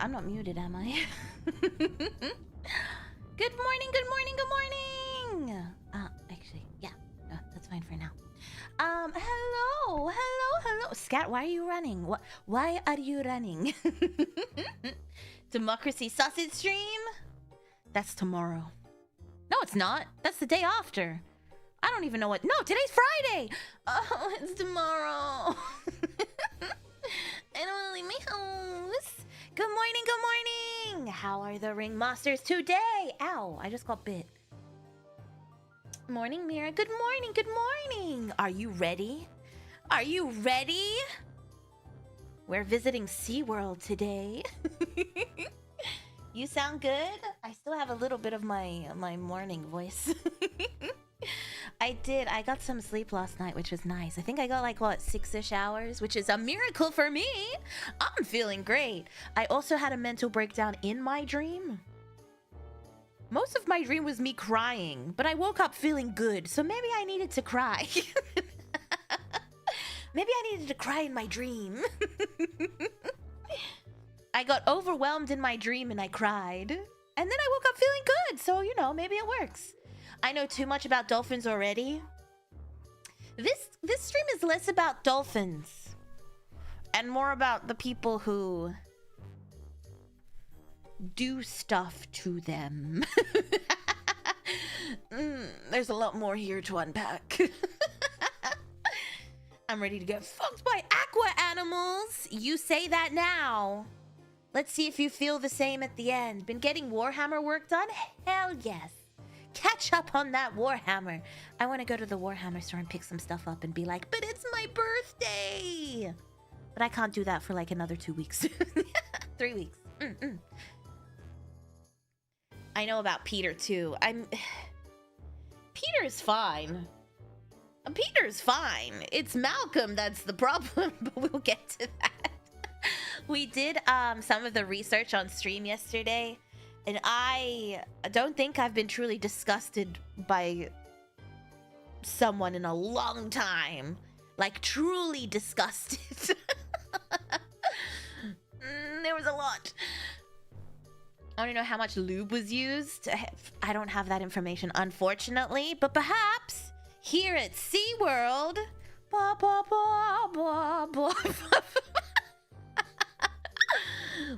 I'm not muted, am I? Good morning, good morning, good morning! Actually, yeah. That's fine for now. Hello. Scat, why are you running? Why are you running? Democracy Sausage Stream? That's tomorrow. No, it's not. That's the day after. I don't even know what... No, today's Friday! Oh, it's tomorrow. I don't want to leave my house. Good morning, good morning! How are the ringmasters today? Ow, I just got bit. Morning, Mira. Good morning, good morning! Are you ready? Are you ready? We're visiting SeaWorld today. You sound good? I still have a little bit of my morning voice. I got some sleep last night, which was nice. I think I got like, what, 6-ish hours, which is a miracle for me. I'm feeling great. I also had a mental breakdown in my dream. Most of my dream was me crying, but I woke up feeling good, so maybe I needed to cry. Maybe I needed to cry in my dream. I got overwhelmed in my dream and I cried. And then I woke up feeling good, so, you know, maybe it works. I know too much about dolphins already. This stream is less about dolphins and more about the people who do stuff to them. There's a lot more here to unpack. I'm ready to get fucked by aqua animals. You say that now. Let's see if you feel the same at the end. Been getting Warhammer work done? Hell yes. Catch up on that Warhammer. I want to go to the Warhammer store and pick some stuff up and be like, but it's my birthday. But I can't do that for like another 2 weeks. 3 weeks. I know about Peter too. Peter's fine. Peter's fine. It's Malcolm that's the problem, but we'll get to that. We did some of the research on stream yesterday, and I don't think I've been truly disgusted by someone in a long time. Like, truly disgusted. There was a lot. I don't know how much lube was used. I don't have that information, unfortunately. But perhaps here at SeaWorld...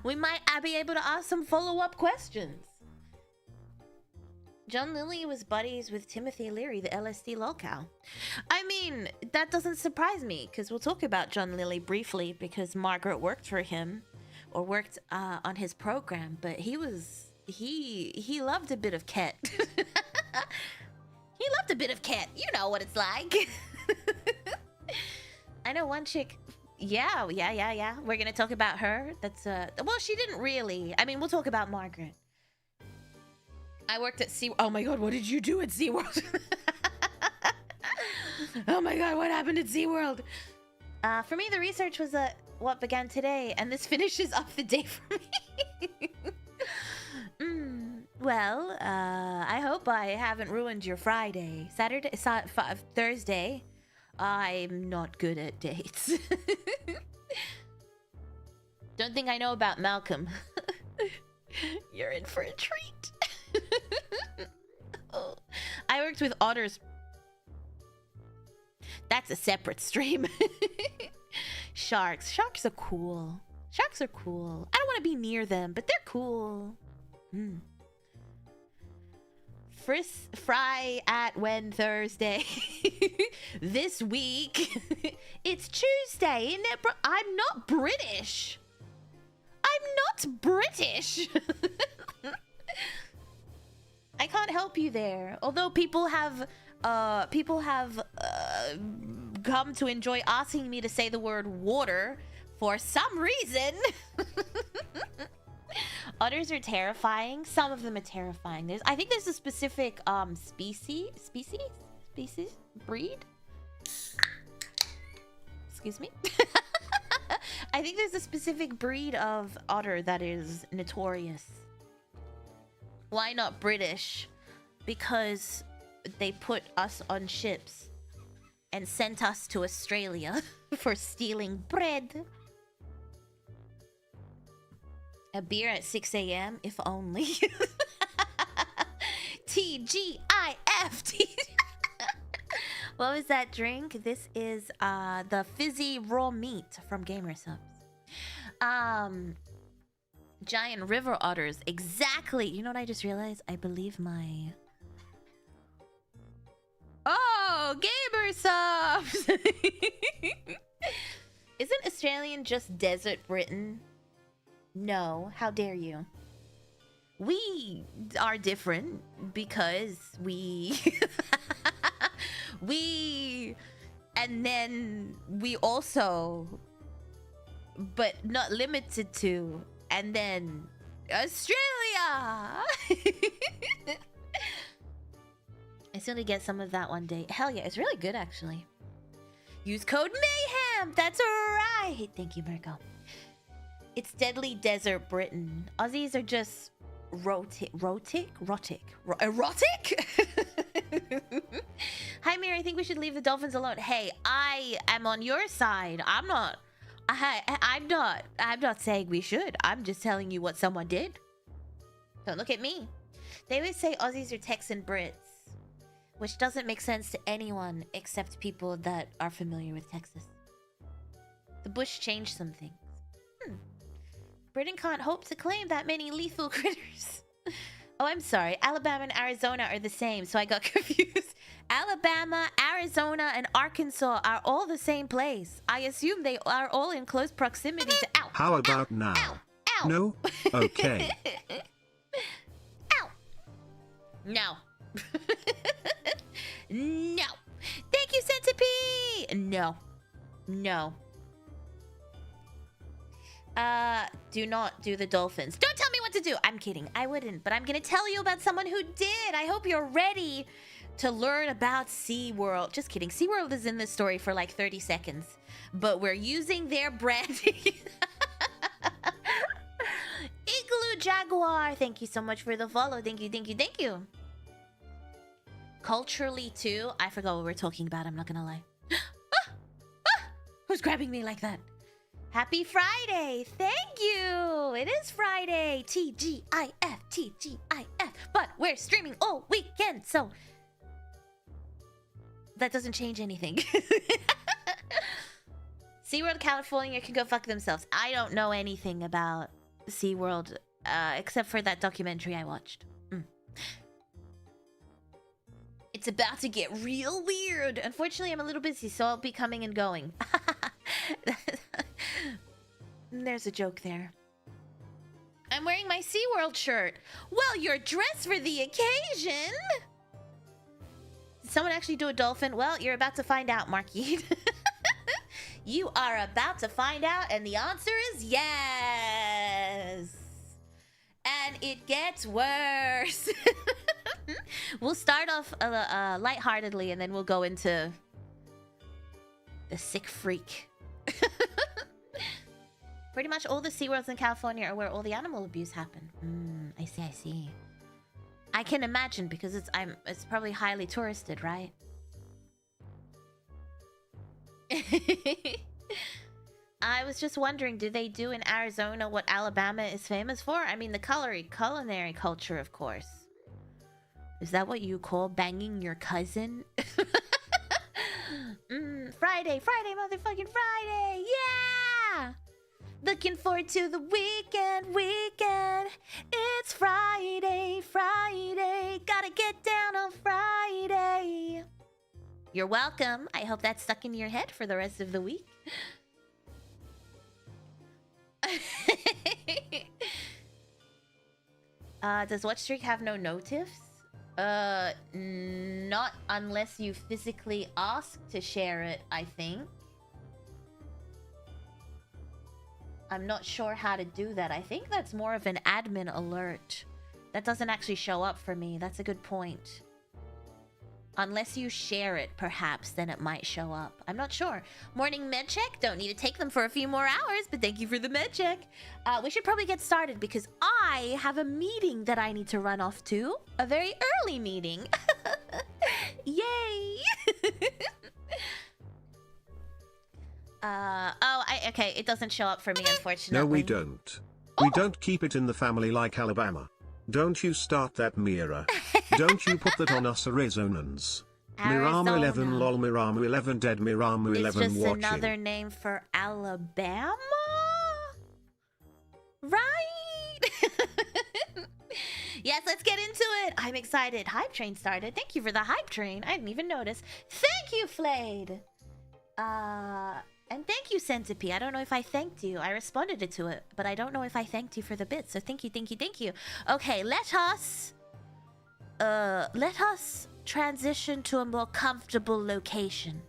we might be able to ask some follow-up questions. John Lilly was buddies with Timothy Leary, the LSD lolcow. I mean, that doesn't surprise me, because we'll talk about John Lilly briefly, because Margaret worked for him, or worked on his program, but he loved a bit of ket. He loved a bit of ket. You know what it's like. I know one chick... Yeah. We're gonna talk about her. That's well, she didn't really. I mean, we'll talk about Margaret. I worked at SeaWorld. Oh my god, what did you do at SeaWorld? Oh my god, what happened at SeaWorld? For me, the research was what began today, and this finishes up the day for me. Well, I hope I haven't ruined your Friday. Thursday. I'm not good at dates. Don't think I know about Malcolm. You're in for a treat. Oh. I worked with otters. That's a separate stream. Sharks. Sharks are cool. Sharks are cool. I don't want to be near them, but they're cool. Fry at when Thursday. This week. It's Tuesday, isn't it? I'm not British. I'm not British. I can't help you there. Although people have come to enjoy asking me to say the word water for some reason. Otters are terrifying. Some of them are terrifying. I think there's a specific breed. Excuse me. I think there's a specific breed of otter that is notorious. Why not British? Because they put us on ships and sent us to Australia for stealing bread. A beer at 6 a.m. if only. TGIF. What was that drink? This is the fizzy raw meat from Gamer Subs. Giant river otters. Exactly. You know what I just realized? I believe my... Oh, Gamer Subs! Isn't Australian just desert Britain? No, how dare you? We are different because we... And then we also... But not limited to... And then... Australia! I still need to get some of that one day. Hell yeah, it's really good actually. Use code MAYHEM! That's right! Thank you, Mirko. It's deadly desert Britain. Aussies are just erotic? Hi, Mira. I think we should leave the dolphins alone. Hey, I am on your side. I'm not saying we should. I'm just telling you what someone did. Don't look at me. They always say Aussies are Texan Brits, which doesn't make sense to anyone except people that are familiar with Texas. The bush changed some things. Britain can't hope to claim that many lethal critters. Oh, I'm sorry. Alabama and Arizona are the same, so I got confused. Alabama, Arizona, and Arkansas are all the same place. I assume they are all in close proximity to... Ow! How about ow, now? Ow! Ow! No? Okay. Ow! No. No. Thank you, Centipede! No. No. Do not do the dolphins. Don't tell me what to do. I'm kidding. I wouldn't, but I'm gonna tell you about someone who did. I hope you're ready to learn about SeaWorld. Just kidding. SeaWorld is in this story for like 30 seconds, but we're using their branding. Igloo Jaguar. Thank you so much for the follow. Thank you, thank you, thank you. Culturally, too. I forgot what we're talking about. I'm not gonna lie. Who's grabbing me like that? Happy Friday! Thank you! It is Friday! TGIF, TGIF. But we're streaming all weekend, so... That doesn't change anything. SeaWorld California can go fuck themselves. I don't know anything about SeaWorld, except for that documentary I watched. It's about to get real weird. Unfortunately, I'm a little busy, so I'll be coming and going. There's a joke there. I'm wearing my SeaWorld shirt. Well, you're dressed for the occasion. Did someone actually do a dolphin? Well, you're about to find out, Marquis. You are about to find out, and the answer is yes. And it gets worse. We'll start off lightheartedly, and then we'll go into the sick freak. Pretty much all the SeaWorlds in California are where all the animal abuse happened. I see, I see. I can imagine because it's probably highly touristed, right? I was just wondering, do they do in Arizona what Alabama is famous for? I mean, the culinary culture, of course. Is that what you call banging your cousin? Friday, motherfucking Friday! Yeah! Looking forward to the weekend. It's Friday. Gotta get down on Friday. You're welcome. I hope that's stuck in your head for the rest of the week. Does Watch Streak have no notifs? Not unless you physically ask to share it, I think. I'm not sure how to do that. I think that's more of an admin alert. That doesn't actually show up for me. That's a good point. Unless you share it, perhaps, then it might show up. I'm not sure. Morning med check. Don't need to take them for a few more hours, but thank you for the med check. We should probably get started because I have a meeting that I need to run off to. A very early meeting. Yay! Okay, it doesn't show up for me, unfortunately. No, we don't. We don't keep it in the family like Alabama. Don't you start that, Mira. Don't you put that on us Arizonans. Miramu 11 lol, Miramu 11 dead, Miramu 11 it's just watching. another name for Alabama? Right? Yes, let's get into it. I'm excited. Hype train started. Thank you for the hype train. I didn't even notice. Thank you, Flayed. And thank you, Centipede. I don't know if I thanked you. I responded to it, but I don't know if I thanked you for the bit. So thank you, thank you, thank you. Okay, let us transition to a more comfortable location.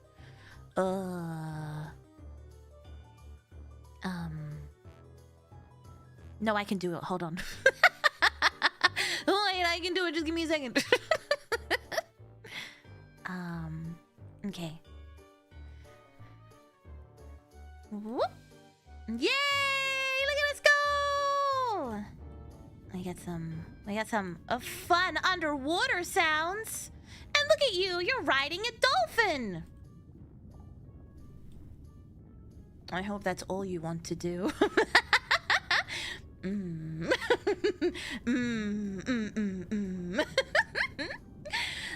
No, I can do it. Hold on. Wait, I can do it. Just give me a second. Okay. Whoop. Yay! Look at us go! We got some fun underwater sounds. And look at you, you're riding a dolphin. I hope that's all you want to do.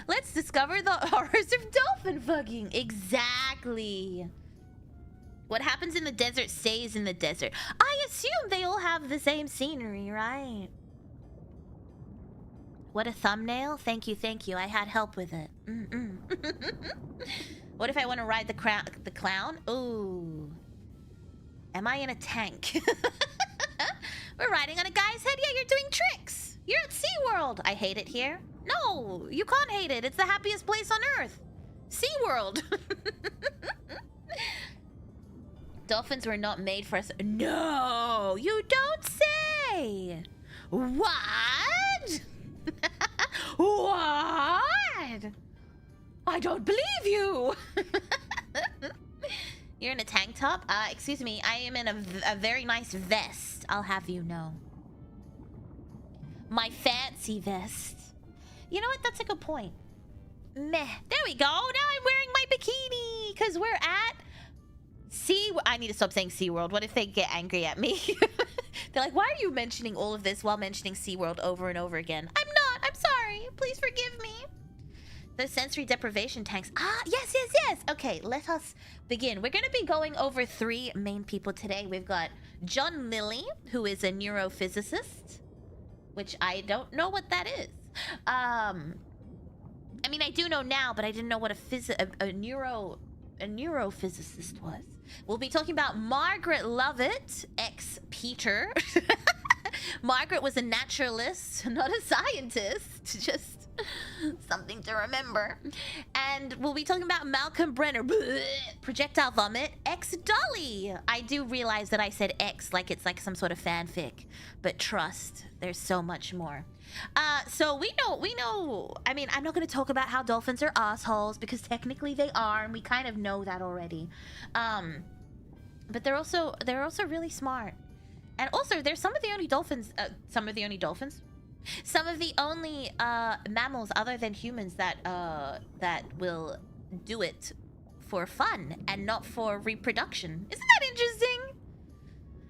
Let's discover the horrors of dolphin fucking. Exactly. What happens in the desert stays in the desert. I assume they all have the same scenery, right? What a thumbnail. Thank you, thank you. I had help with it. What if I want to ride the clown? Ooh. Am I in a tank? We're riding on a guy's head. Yeah, you're doing tricks. You're at SeaWorld. I hate it here. No, you can't hate it. It's the happiest place on earth. SeaWorld. Dolphins were not made for us. No, you don't say. What? What? I don't believe you. You're in a tank top? Excuse me. I am in a very nice vest. I'll have you know. My fancy vest. You know what? That's a good point. Meh. There we go. Now I'm wearing my bikini because we're at I need to stop saying SeaWorld. What if they get angry at me? They're like, why are you mentioning all of this while mentioning SeaWorld over and over again? I'm not. I'm sorry. Please forgive me. The sensory deprivation tanks. Yes, yes, yes. Okay, let us begin. We're going to be going over 3 main people today. We've got John Lilly, who is a neurophysicist, which I don't know what that is. I mean, I do know now, but I didn't know what a neurophysicist was. We'll be talking about Margaret Lovatt, ex-Peter. Margaret was a naturalist, not a scientist. Just something to remember. And we'll be talking about Malcolm Brenner, projectile vomit, ex-Dolly. I do realize that I said ex like it's like some sort of fanfic, but trust, there's so much more. So we know, I mean, I'm not going to talk about how dolphins are assholes because technically they are, and we kind of know that already. But they're also really smart. And also, they're some of the only mammals other than humans that will do it for fun and not for reproduction. Isn't that interesting?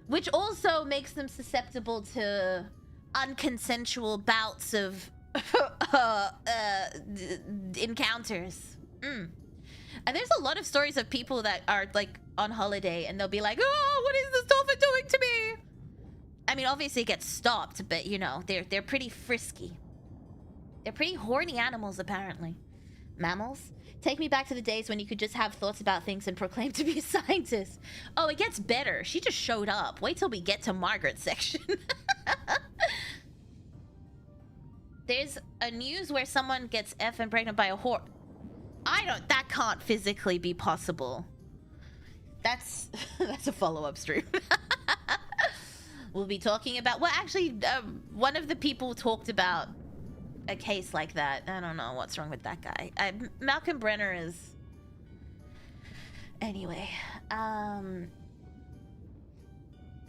Which also makes them susceptible to unconsensual bouts of encounters. And there's a lot of stories of people that are like on holiday and they'll be like, oh, what is this dolphin doing to me? I mean, obviously it gets stopped, but you know, they're pretty frisky. They're pretty horny animals, apparently. Mammals? Take me back to the days when you could just have thoughts about things and proclaim to be a scientist. Oh, it gets better. She just showed up. Wait till we get to Margaret's section. There's a news where someone gets effing pregnant by a horse. That can't physically be possible. That's a follow-up stream. We'll be talking about, well, actually, one of the people talked about a case like that. I don't know what's wrong with that guy. Malcolm Brenner is... Anyway, the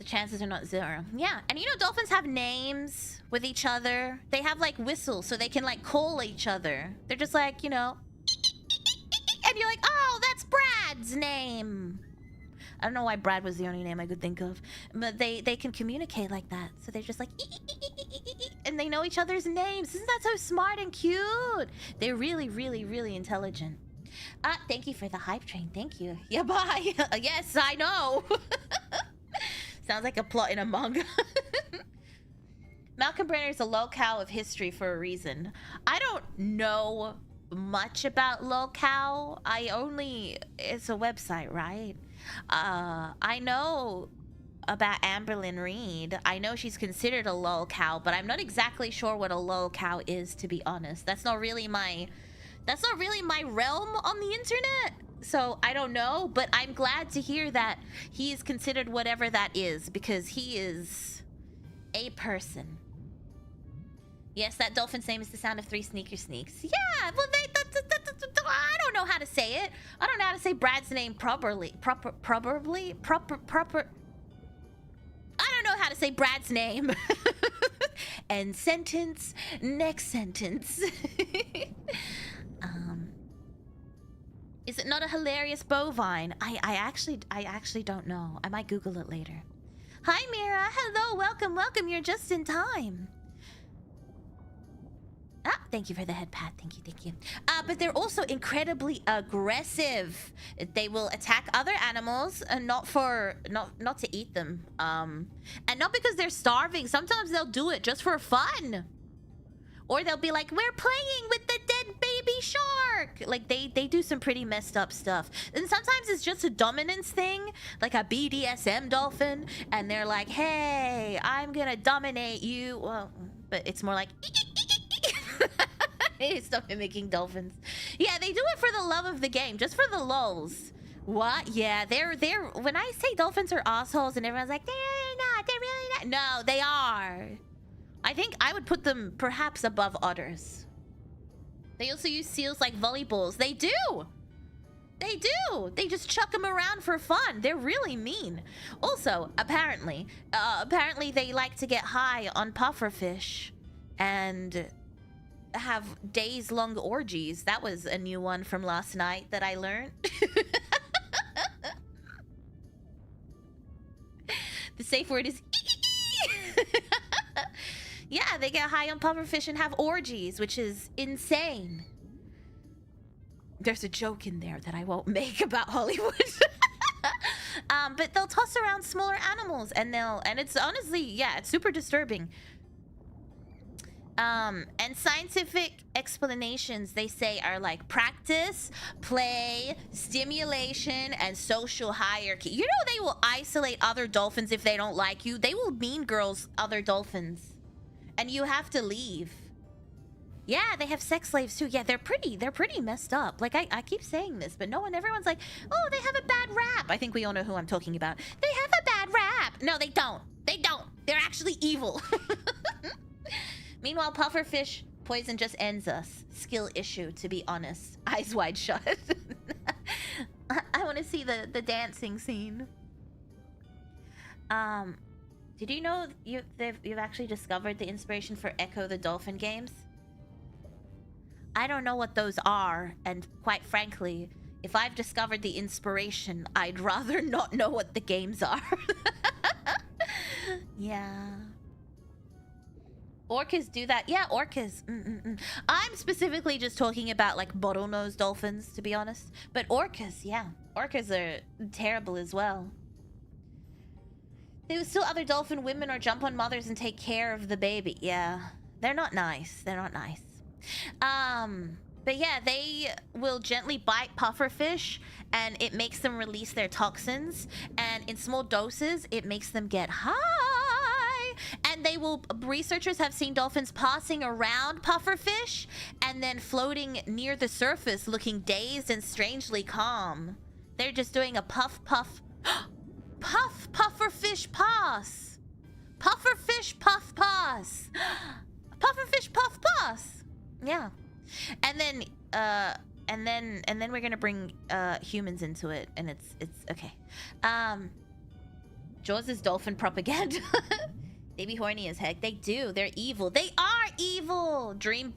chances are not 0. Yeah, and you know, dolphins have names with each other. They have, like, whistles, so they can, like, call each other. They're just like, you know... And you're like, oh, that's Brad's name. I don't know why Brad was the only name I could think of, but they can communicate like that. So they're just like, and they know each other's names. Isn't that so smart and cute? They're really, really, really intelligent. Thank you for the hype train. Thank you. Yeah, bye. Yes, I know. Sounds like a plot in a manga. Malcolm Brenner is a locale of history for a reason. I don't know much about locale. It's a website, right? I know about Amberlyn Reed. I know she's considered a locale, but I'm not exactly sure what a locale is, to be honest. That's not really my realm on the internet. So I don't know, but I'm glad to hear that he is considered whatever that is, because he is a person. Yes, that dolphin's name is the sound of 3 sneaker sneaks. Yeah, well, I don't know how to say it. I don't know how to say Brad's name properly. Proper. I don't know how to say Brad's name. End sentence. Next sentence. Is it not a hilarious bovine? I actually don't know. I might Google it later. Hi, Mira. Hello. Welcome. You're just in time. Thank you for the head pat. Thank you. But they're also incredibly aggressive. They will attack other animals, and not to eat them. And not because they're starving. Sometimes they'll do it just for fun. Or they'll be like, we're playing with the dead baby shark. Like, they do some pretty messed up stuff. And sometimes it's just a dominance thing, like a BDSM dolphin. And they're like, hey, I'm gonna dominate you. Well, but it's more like... Stop mimicking dolphins. Yeah, they do it for the love of the game, just for the lulz. What? Yeah, they're when I say dolphins are assholes and everyone's like, they're really not. No, they are. I think I would put them perhaps above otters. They also use seals like volleyballs. They do. They just chuck them around for fun. They're really mean. Also, apparently they like to get high on pufferfish and have days-long orgies. That was a new one from last night that I learned. The safe word is yeah, they get high on pufferfish and have orgies, which is insane. There's a joke in there that I won't make about Hollywood. But they'll toss around smaller animals, and it's honestly, yeah, it's super disturbing. And scientific explanations, they say, are like practice, play, stimulation, and social hierarchy. You know, they will isolate other dolphins if they don't like you. They will mean girls other dolphins, and you have to leave. Yeah, they have sex slaves too. Yeah, they're pretty messed up. Like, I keep saying this, but everyone's like, oh, they have a bad rap. I think we all know who I'm talking about. They have a bad rap. No, they don't. They're actually evil. Meanwhile, pufferfish poison just ends us. Skill issue, to be honest. Eyes wide shut. I want to see the dancing scene. Did you know you've actually discovered the inspiration for Echo the Dolphin games? I don't know what those are, and quite frankly, if I've discovered the inspiration, I'd rather not know what the games are. Yeah. Orcas do that. Yeah, orcas. I'm specifically just talking about like bottlenose dolphins, to be honest. But orcas, yeah. Orcas are terrible as well. They will steal other dolphin women or jump on mothers and take care of the baby. Yeah. They're not nice. But yeah, they will gently bite pufferfish, and it makes them release their toxins. And in small doses, it makes them get high. And researchers have seen dolphins passing around pufferfish and then floating near the surface looking dazed and strangely calm. They're just doing a puff. Pufferfish pass. Pufferfish puff pass. Pufferfish puff pass. Yeah. And then we're gonna bring humans into it, and it's okay. Jaws is dolphin propaganda. They be horny as heck. They do. They're evil. They are evil. Dream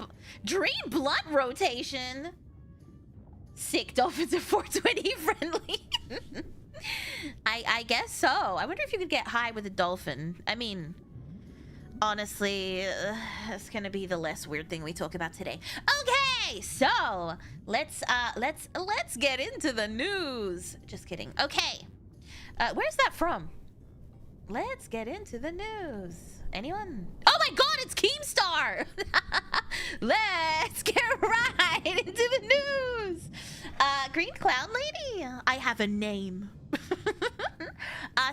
blood rotation. Sick, dolphins are 420 friendly. I guess so. I wonder if you could get high with a dolphin. I mean, honestly, it's gonna be the less weird thing we talk about today. Okay, so let's get into the news. Just kidding. Okay, where's that from? Let's get into the news. Anyone? Oh my God, it's Keemstar. Let's get right into the news. Green Clown Lady, I have a name.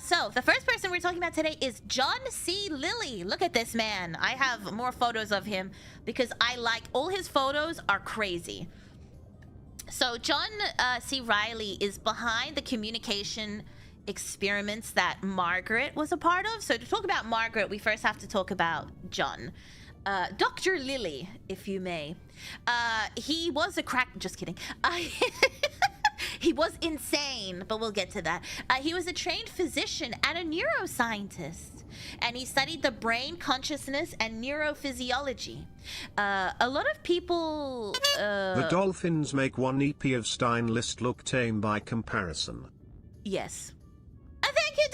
So the first person we're talking about today is John C. Lilly. Look at this man. I have more photos of him because I like all his photos are crazy. So John C. Riley is behind the communication experiments that Margaret was a part of. So to talk about Margaret, we first have to talk about John. Dr. Lilly, if you may. He was a just kidding. He was insane, but we'll get to that. He was a trained physician and a neuroscientist, and he studied the brain, consciousness, and neurophysiology. A lot of people... The dolphins make one EP of Stein list look tame by comparison. Yes. Thank you,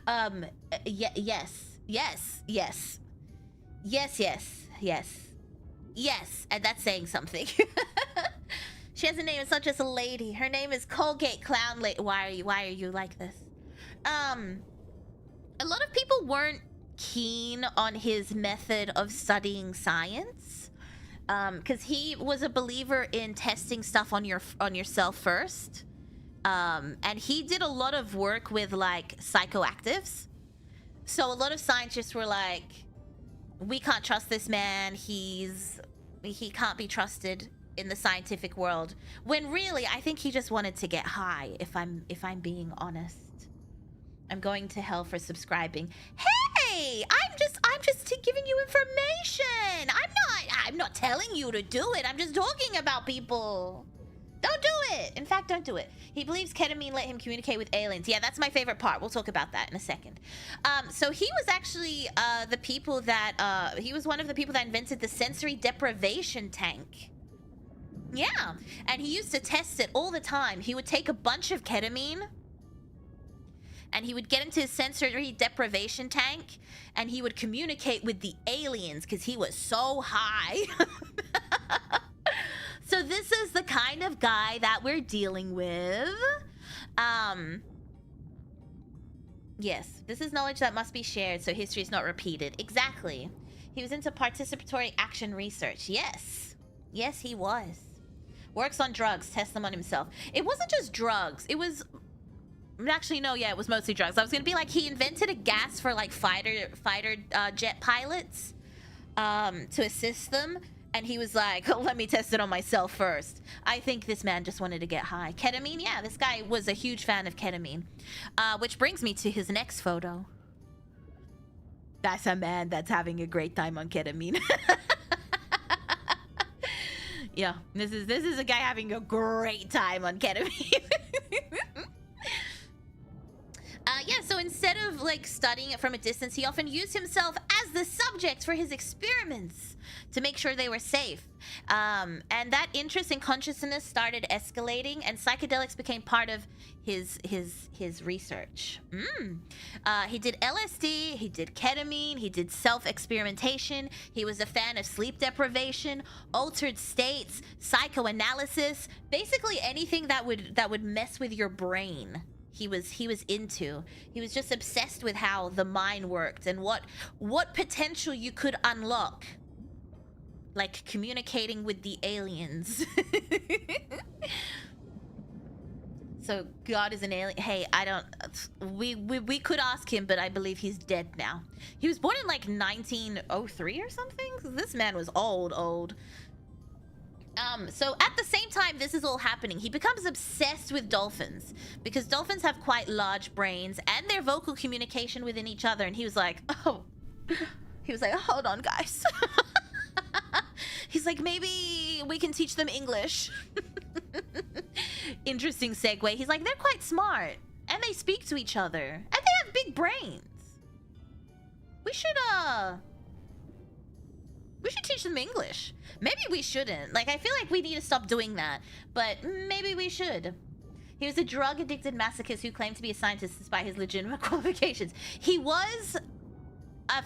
Donza! Yes, and that's saying something. She has a name, it's not just a lady. Her name is Colgate Clown Lady. Why are you like this? A lot of people weren't keen on his method of studying science. Because he was a believer in testing stuff on yourself first. And he did a lot of work with like psychoactives. So a lot of scientists were like, we can't trust this man. He can't be trusted in the scientific world. When really, I think he just wanted to get high, if I'm being honest. I'm going to hell for subscribing. Hey, I'm just giving you information. I'm not telling you to do it. I'm just talking about people. Don't do it. In fact, don't do it. He believes ketamine let him communicate with aliens. Yeah, that's my favorite part. We'll talk about that in a second. So he was actually he was one of the people that invented the sensory deprivation tank. Yeah, and he used to test it all the time. He would take a bunch of ketamine and he would get into his sensory deprivation tank and he would communicate with the aliens because he was so high. So this is the kind of guy that we're dealing with. Yes, this is knowledge that must be shared so history is not repeated. Exactly. He was into participatory action research. Yes, he was. Works on drugs, tests them on himself. It wasn't just drugs. It was... Actually, no, yeah, it was mostly drugs. I was gonna be like, he invented a gas for like fighter jet pilots to assist them. And he was like, let me test it on myself first. I think this man just wanted to get high. Ketamine, yeah, this guy was a huge fan of ketamine. Which brings me to his next photo. That's a man that's having a great time on ketamine. Yeah, this is a guy having a great time on ketamine. Yeah, so instead of like studying it from a distance, he often used himself as the subject for his experiments to make sure they were safe. And that interest in consciousness started escalating, and psychedelics became part of his research. He did LSD, he did ketamine, he did self-experimentation. He was a fan of sleep deprivation, altered states, psychoanalysis, basically anything that would mess with your brain. He was into. He was just obsessed with how the mind worked and what potential you could unlock. Like communicating with the aliens. So God is an alien. Hey, I don't... We could ask him, but I believe he's dead now. He was born in like 1903 or something? This man was old. So at the same time this is all happening, he becomes obsessed with dolphins because dolphins have quite large brains and their vocal communication within each other. And he was like, hold on, guys. He's like, maybe we can teach them English. Interesting segue. He's like, they're quite smart and they speak to each other and they have big brains. We should teach them English. Maybe we shouldn't. Like, I feel like we need to stop doing that, but maybe we should. He was a drug-addicted masochist who claimed to be a scientist despite his legitimate qualifications. He was a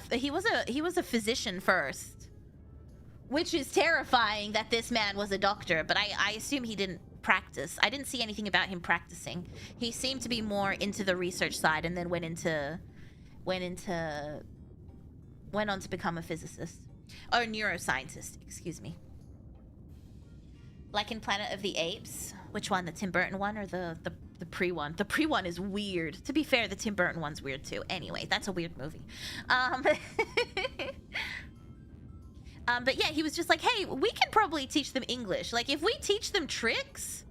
physician first, which is terrifying that this man was a doctor. But I assume he didn't practice. I didn't see anything about him practicing. He seemed to be more into the research side, and then went on to become a physicist or a neuroscientist. Excuse me. Like in Planet of the Apes. Which one? The Tim Burton one or the pre one? The pre one is weird. To be fair, the Tim Burton one's weird too. Anyway, that's a weird movie. But yeah, he was just like, hey, we can probably teach them English. Like, if we teach them tricks,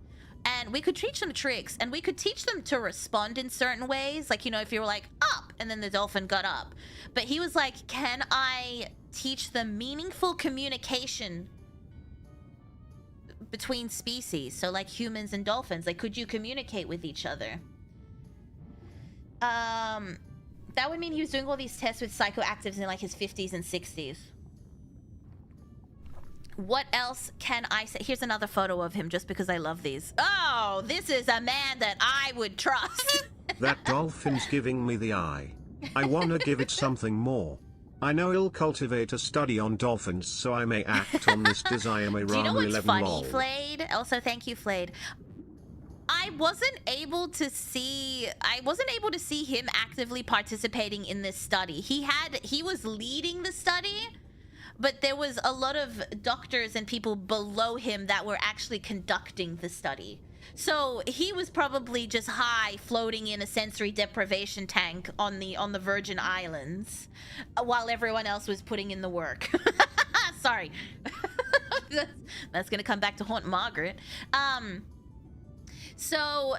and we could teach them tricks, and we could teach them to respond in certain ways. Like, you know, if you were like, up, and then the dolphin got up. But he was like, can I teach them meaningful communication between species? So like humans and dolphins, like, could you communicate with each other? That would mean he was doing all these tests with psychoactives in like his 50s and 60s. What else can I say? Here's another photo of him just because I love these. Oh, this is a man that I would trust. That dolphin's giving me the eye. I wanna give it something more. I know he'll cultivate a study on dolphins, so I may act on this desire. May Do you know what's 11 funny, lol. Flayed? Also, thank you, Flayed. I wasn't able to see him actively participating in this study. He was leading the study, but there was a lot of doctors and people below him that were actually conducting the study. So he was probably just high, floating in a sensory deprivation tank on the Virgin Islands, while everyone else was putting in the work. Sorry. That's gonna come back to haunt Margaret. So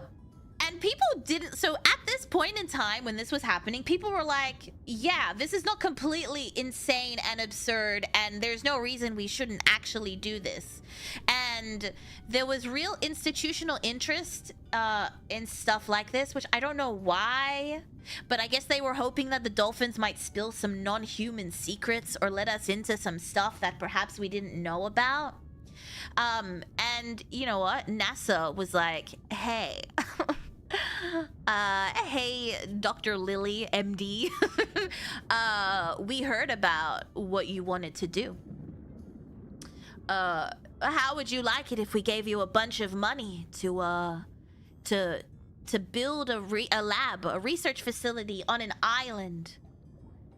at this point in time when this was happening, people were like, yeah, this is not completely insane and absurd, and there's no reason we shouldn't actually do this. And there was real institutional interest in stuff like this, which I don't know why, but I guess they were hoping that the dolphins might spill some non-human secrets or let us into some stuff that perhaps we didn't know about. And you know what? NASA was like, hey, hey, Dr. Lilly, MD, we heard about what you wanted to do. How would you like it if we gave you a bunch of money to build a lab, a research facility on an island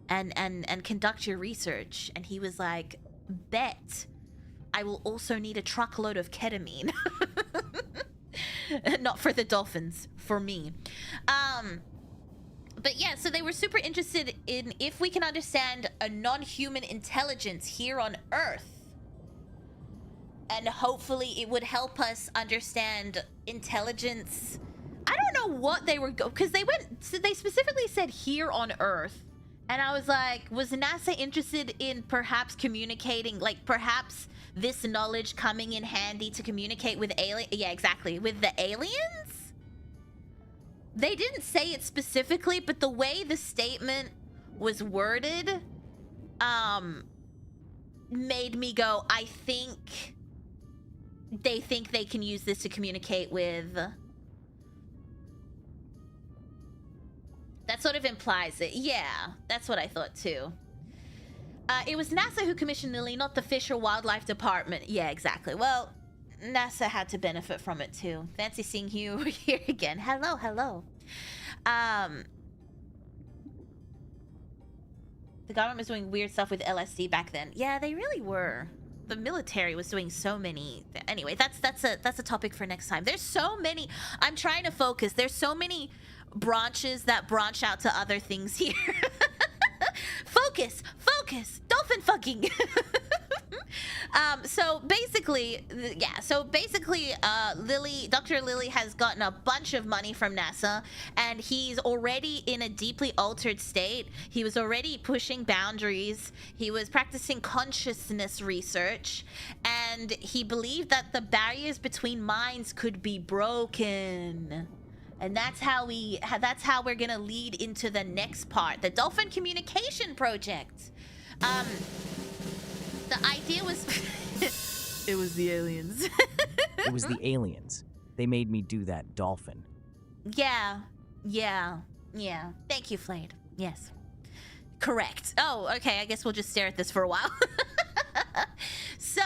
and conduct your research? And he was like, bet. I will also need a truckload of ketamine. Not for the dolphins, for me. But yeah, so they were super interested in if we can understand a non-human intelligence here on Earth. And hopefully it would help us understand intelligence. I don't know what they were because they specifically said here on Earth. And I was like, was NASA interested in perhaps communicating, like perhaps this knowledge coming in handy to communicate with yeah, exactly, with the aliens? They didn't say it specifically, but the way the statement was worded made me go, I think they can use this to communicate with. That sort of implies it. Yeah, that's what I thought too. It was NASA who commissioned Lilly, not the Fish or Wildlife Department. Yeah, exactly. Well, NASA had to benefit from it too. Fancy seeing you here again. Hello, hello. The government was doing weird stuff with LSD back then. Yeah, they really were. The military was doing so many. Anyway, that's a topic for next time. There's so many. I'm trying to focus. There's so many branches that branch out to other things here. Focus, dolphin fucking. So basically, Dr. Lilly has gotten a bunch of money from NASA, and he's already in a deeply altered state. He was already pushing boundaries. He was practicing consciousness research, and he believed that the barriers between minds could be broken. And that's how we're gonna lead into the next part, the Dolphin Communication Project. The idea was, it was the aliens. It was the aliens. They made me do that dolphin. Yeah. Thank you, Flayed. Yes. Correct. Oh, okay, I guess we'll just stare at this for a while. So,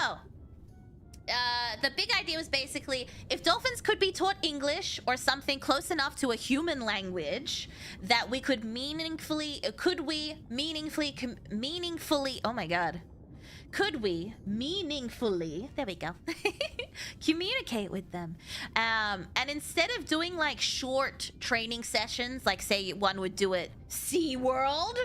the big idea was basically, if dolphins could be taught English or something close enough to a human language, that we could meaningfully, oh my god. Could we meaningfully, there we go, communicate with them? And instead of doing like short training sessions, like say one would do at SeaWorld,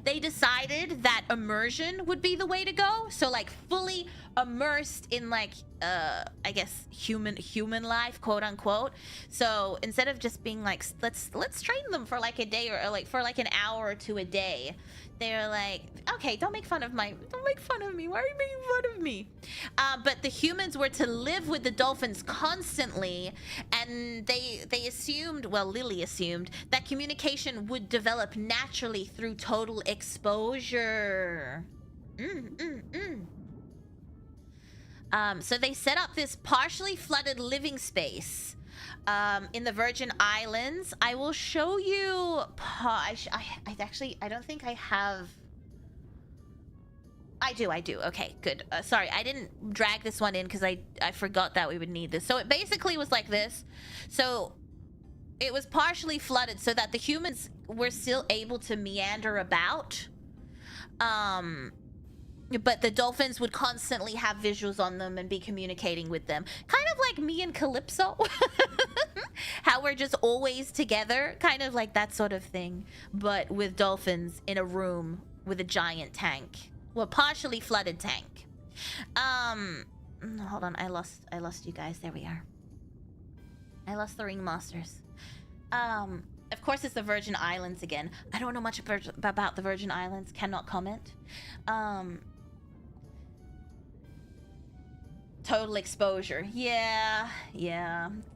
they decided that immersion would be the way to go. So like fully immersed in like I guess human life, quote unquote. So instead of just being like let's train them for like a day or like for like an hour or two a day, they're like, okay, don't make fun of me. Why are you making fun of me? But the humans were to live with the dolphins constantly, and they assumed, well, Lily assumed, that communication would develop naturally through total exposure. So they set up this partially flooded living space in the Virgin Islands. I will show you. I don't think I have. I do. Okay, good. Sorry, I didn't drag this one in because I forgot that we would need this. So it basically was like this. So it was partially flooded so that the humans were still able to meander about. But the dolphins would constantly have visuals on them and be communicating with them. Kind of like me and Calypso. How we're just always together. Kind of like that sort of thing. But with dolphins in a room with a giant tank. Well, partially flooded tank. Hold on, I lost you guys. There we are. I lost the ringmasters. Of course, it's the Virgin Islands again. I don't know much about the Virgin Islands. Cannot comment. Total exposure. Yeah.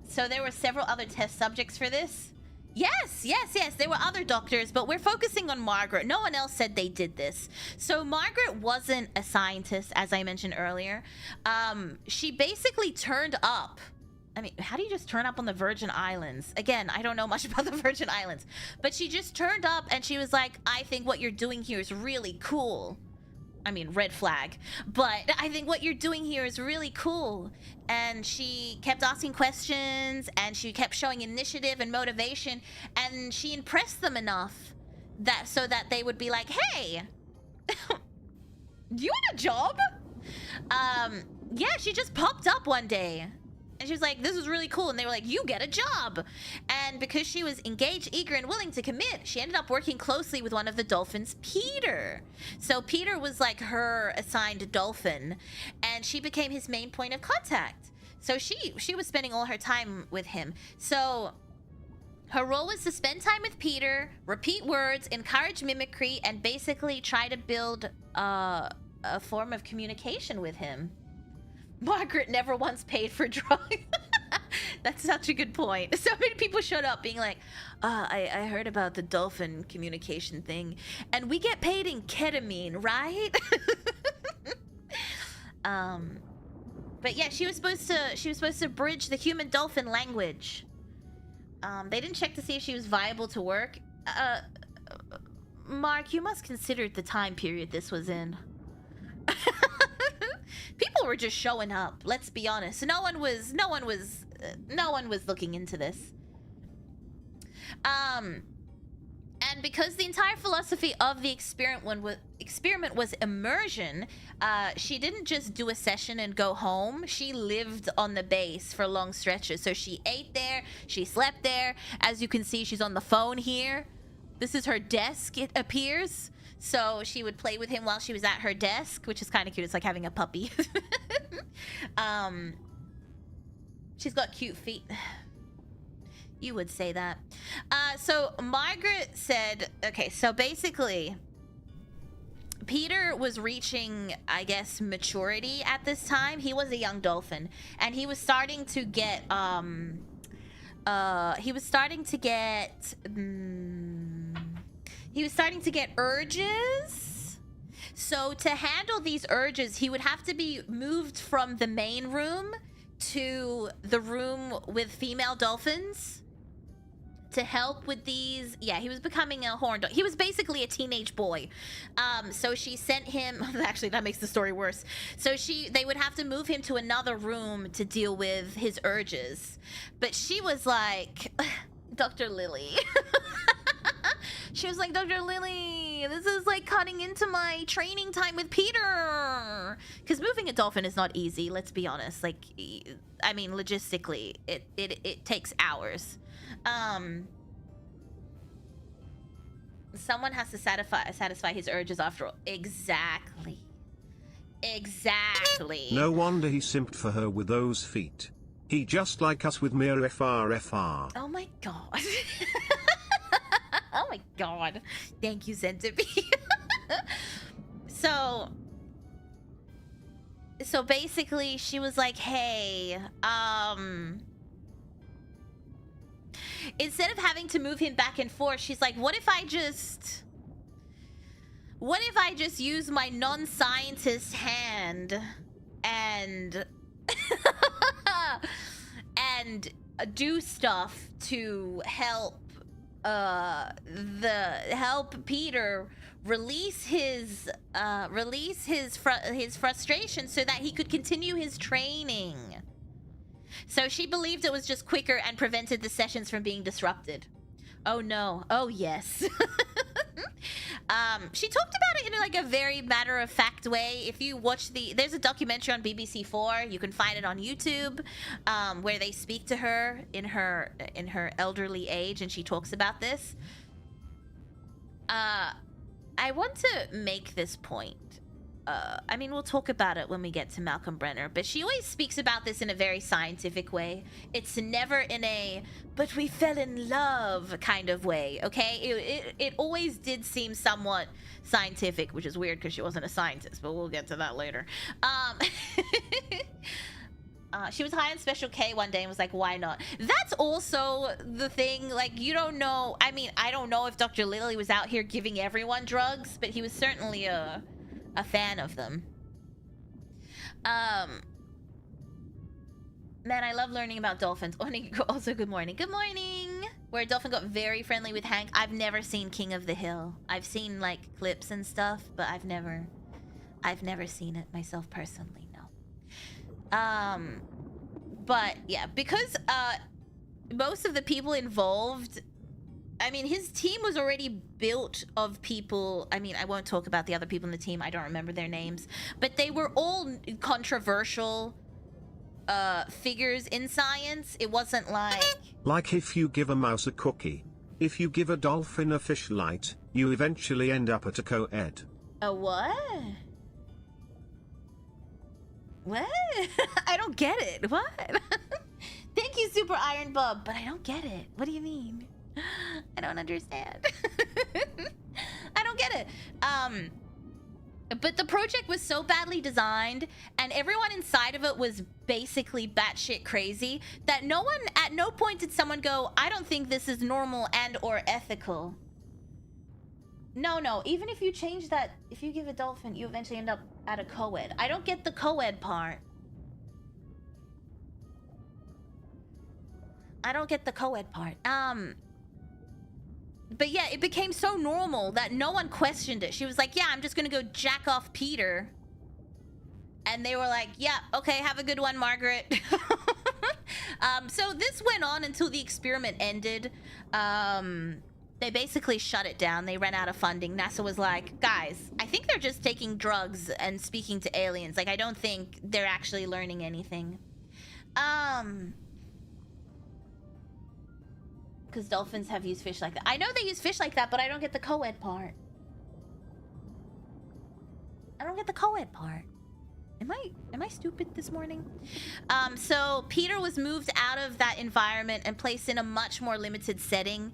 So there were several other test subjects for this. Yes. There were other doctors, but we're focusing on Margaret. No one else said they did this. So Margaret wasn't a scientist, as I mentioned earlier. She basically turned up. I mean, how do you just turn up on the Virgin Islands? Again, I don't know much about the Virgin Islands. But she just turned up and she was like, I think what you're doing here is really cool. I mean, red flag. But I think what you're doing here is really cool. And she kept asking questions and she kept showing initiative and motivation. And she impressed them enough that so that they would be like, hey, do you want a job? Yeah, she just popped up one day. And she was like, this is really cool. And they were like, you get a job. And because she was engaged, eager, and willing to commit, she ended up working closely with one of the dolphins, Peter. So Peter was like her assigned dolphin. And she became his main point of contact. So she was spending all her time with him. So her role was to spend time with Peter, repeat words, encourage mimicry, and basically try to build a form of communication with him. Margaret never once paid for drawing. That's such a good point. So many people showed up being like, I heard about the dolphin communication thing, and we get paid in ketamine, right? But yeah, she was supposed to bridge the human dolphin language. They didn't check to see if she was viable to work. Mark, you must consider the time period this was in. People were just showing up. Let's be honest. No one was looking into this. And because the entire philosophy of the experiment was immersion, she didn't just do a session and go home. She lived on the base for long stretches. So she ate there, she slept there. As you can see, she's on the phone here. This is her desk, it appears. So she would play with him while she was at her desk, which is kind of cute. It's like having a puppy. She's got cute feet. You would say that. So Margaret said, okay, so basically, Peter was reaching, I guess, maturity at this time. He was a young dolphin, and he was starting to get, urges. So to handle these urges, he would have to be moved from the main room to the room with female dolphins to help with these. Yeah, he was becoming a horn dog. He was basically a teenage boy. So she sent him. Actually, that makes the story worse. So they would have to move him to another room to deal with his urges. But she was like, Dr. Lilly. She was like, Dr. Lilly, this is like cutting into my training time with Peter. Because moving a dolphin is not easy, let's be honest. Like, I mean, logistically, it takes hours. Someone has to satisfy his urges after all. Exactly. No wonder he simped for her with those feet. He just like us with Mira FR. Oh my god. Oh my god. Thank you, Centipede. So basically she was like, hey, instead of having to move him back and forth, she's like, what if I just use my non-scientist hand and and do stuff to help Peter release his frustration so that he could continue his training. So she believed it was just quicker and prevented the sessions from being disrupted. Oh no. Oh yes. She talked about it in like a very matter-of-fact way. If you watch there's a documentary on BBC4, you can find it on YouTube, where they speak to her in her elderly age, and she talks about this. I want to make this point. I mean, we'll talk about it when we get to Malcolm Brenner, but she always speaks about this in a very scientific way. It's never in a, but we fell in love kind of way, okay? It always did seem somewhat scientific, which is weird because she wasn't a scientist, but we'll get to that later. She was high on Special K one day and was like, why not? That's also the thing, like, you don't know. I mean, I don't know if Dr. Lilly was out here giving everyone drugs, but he was certainly a fan of them. Man, I love learning about dolphins. Also, good morning. Good morning! Where a dolphin got very friendly with Hank. I've never seen King of the Hill. I've seen, like, clips and stuff, but I've never seen it myself personally, no. But, yeah, because, most of the people involved, I mean, his team was already built of people. I mean, I won't talk about the other people in the team. I don't remember their names. But they were all controversial figures in science. It wasn't like... Like if you give a mouse a cookie. If you give a dolphin a fish light, you eventually end up at a co-ed. A what? What? I don't get it. What? Thank you, Super Iron Bub. But I don't get it. What do you mean? I don't understand. I don't get it. But the project was so badly designed and everyone inside of it was basically batshit crazy that at no point did someone go, I don't think this is normal and or ethical. No, even if you change that, if you give a dolphin, you eventually end up at a co-ed. I don't get the co-ed part. I don't get the co-ed part. But yeah, it became so normal that no one questioned it. She was like, yeah, I'm just gonna go jack off Peter. And they were like, yeah, okay, have a good one, Margaret. So this went on until the experiment ended. They basically shut it down. They ran out of funding. NASA was like, guys, I think they're just taking drugs and speaking to aliens. Like, I don't think they're actually learning anything. Because dolphins have used fish like that. I know they use fish like that, but I don't get the co-ed part. I don't get the co-ed part. Am I stupid this morning? So Peter was moved out of that environment and placed in a much more limited setting.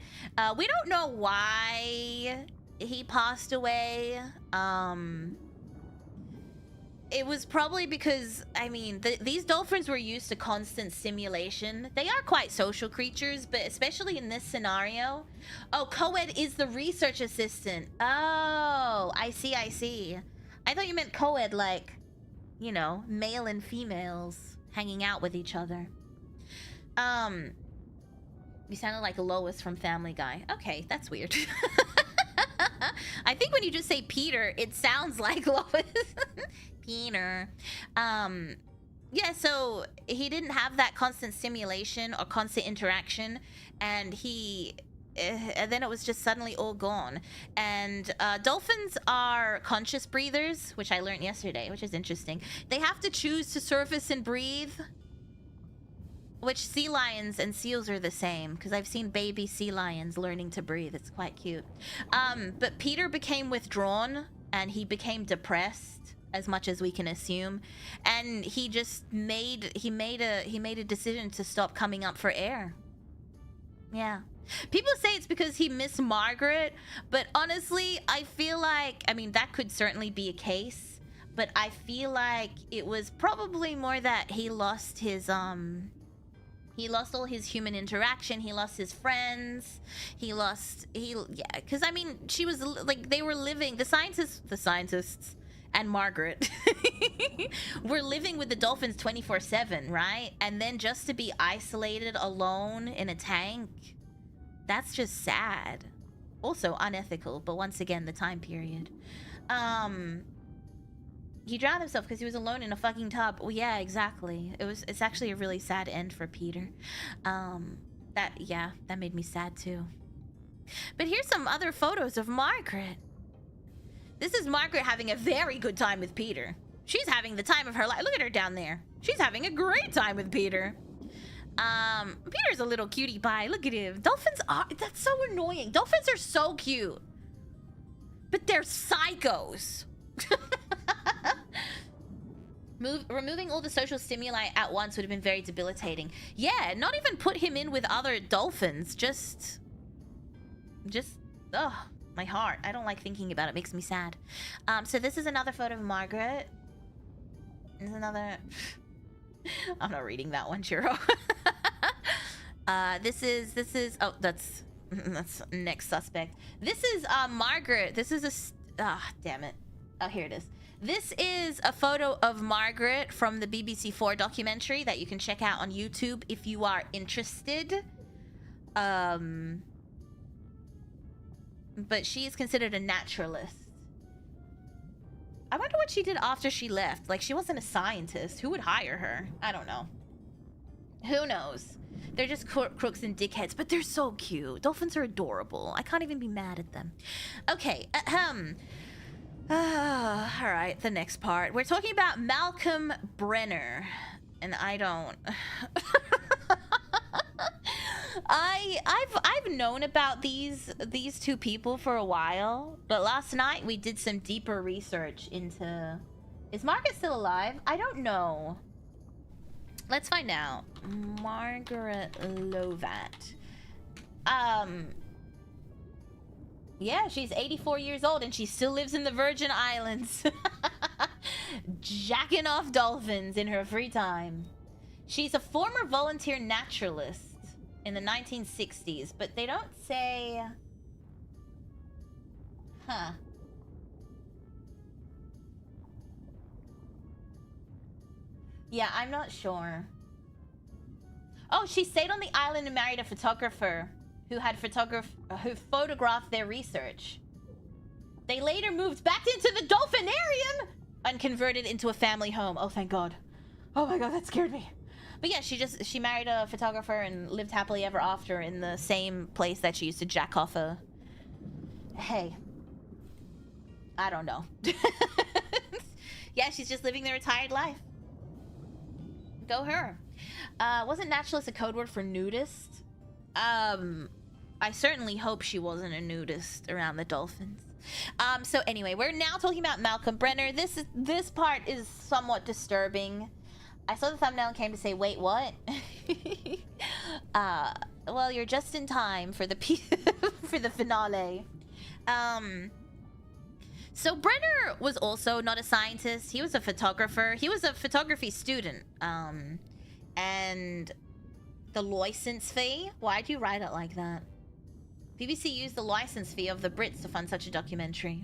We don't know why he passed away. It was probably because, I mean, these dolphins were used to constant stimulation. They are quite social creatures, but especially in this scenario. Oh, co-ed is the research assistant. Oh, I see. I thought you meant co-ed like, you know, male and females hanging out with each other. You sounded like Lois from Family Guy. Okay, that's weird. I think when you just say Peter, it sounds like Lois. Peter. Yeah, so he didn't have that constant stimulation or constant interaction, and then it was just suddenly all gone. And dolphins are conscious breathers, which I learned yesterday, which is interesting. They have to choose to surface and breathe, which sea lions and seals are the same, because I've seen baby sea lions learning to breathe. It's quite cute. But Peter became withdrawn, and he became depressed, as much as we can assume, and he just made a decision to stop coming up for air. Yeah. People say it's because he missed Margaret, but honestly, I feel like, I mean, that could certainly be a case, but I feel like it was probably more that he lost all his human interaction. He lost his friends. Yeah, because I mean, she was like, they were living, the scientists and Margaret were living with the dolphins 24/7, right? And then just to be isolated alone in a tank, that's just sad. Also unethical, but once again, the time period. He drowned himself because he was alone in a fucking tub. Well, yeah, exactly. It's actually a really sad end for Peter. That made me sad too. But here's some other photos of Margaret. This is Margaret having a very good time with Peter. She's having the time of her life. Look at her down there. She's having a great time with Peter. Peter's a little cutie pie. Look at him. That's so annoying. Dolphins are so cute, but they're psychos. Removing all the social stimuli at once would have been very debilitating. Yeah, not even put him in with other dolphins. Just, ugh, my heart. I don't like thinking about it. It makes me sad. So this is another photo of Margaret. There's another. I'm not reading that one, Chiro. This is. Oh, that's next suspect. This is Margaret. This is damn it. Oh, here it is. This is a photo of Margaret from the BBC4 documentary that you can check out on YouTube if you are interested. But she is considered a naturalist. I wonder what she did after she left. Like, she wasn't a scientist. Who would hire her? I don't know. Who knows? They're just crooks and dickheads, but they're so cute. Dolphins are adorable. I can't even be mad at them. Okay, all right, the next part. We're talking about Malcolm Brenner, and I don't. I've known about these two people for a while, but last night we did some deeper research into. Is Margaret still alive? I don't know. Let's find out. Margaret Lovatt. Yeah, she's 84 years old and she still lives in the Virgin Islands. Jacking off dolphins in her free time. She's a former volunteer naturalist in the 1960s, but they don't say... Huh. Yeah, I'm not sure. Oh, she stayed on the island and married a photographer who photographed their research. They later moved back into the dolphinarium and converted into a family home. Oh, thank God. Oh my God, that scared me. But yeah, she married a photographer and lived happily ever after in the same place that she used to jack off a... Hey. I don't know. Yeah, she's just living the retired life. Go her. Wasn't naturalist a code word for nudist? I certainly hope she wasn't a nudist around the dolphins. So anyway, we're now talking about Malcolm Brenner. This part is somewhat disturbing. I saw the thumbnail and came to say, wait, what? Well, you're just in time for the for the finale. So Brenner was also not a scientist. He was a photographer. He was a photography student. And the license fee? Why'd you write it like that? BBC used the license fee of the Brits to fund such a documentary.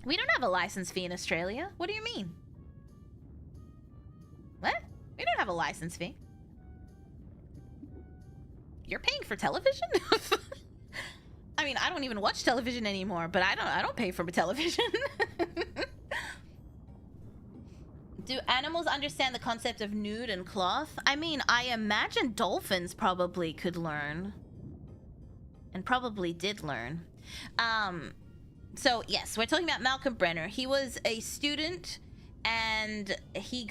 We don't have a license fee in Australia. What do you mean? have a license fee. You're paying for television? I mean, I don't even watch television anymore, but I don't pay for television. Do animals understand the concept of nude and cloth? I mean, I imagine dolphins probably could learn. And probably did learn. So yes, we're talking about Malcolm Brenner. He was a student, and he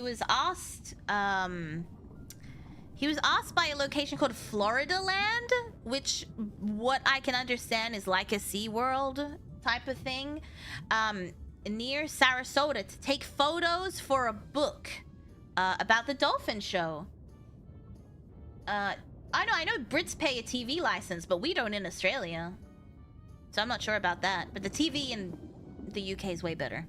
was asked by a location called Florida Land, which what I can understand is like a SeaWorld type of thing, near Sarasota, to take photos for a book about the dolphin show. I know Brits pay a TV license, but we don't in Australia. So I'm not sure about that. But the TV in the UK is way better.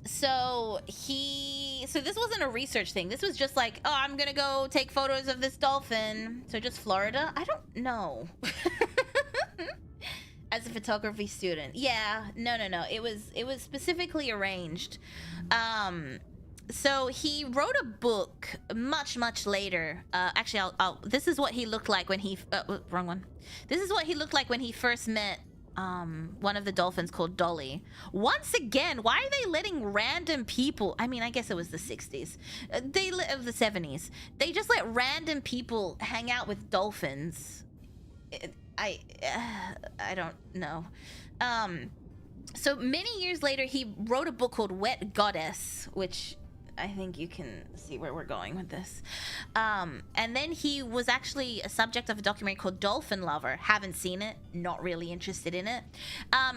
So this wasn't a research thing. This was just like, oh, I'm gonna go take photos of this dolphin. So just Florida? I don't know. As a photography student. Yeah, no. It was specifically arranged. So he wrote a book much later. Actually, this is what he looked like when he wrong one. This is what he looked like when he first met one of the dolphins called Dolly. Once again, why are they letting random people? I mean, I guess it was the 60s. Of the 70s. They just let random people hang out with dolphins. I don't know. So many years later, he wrote a book called Wet Goddess, which I think you can see where we're going with this. And then he was actually a subject of a documentary called Dolphin Lover. Haven't seen it, not really interested in it.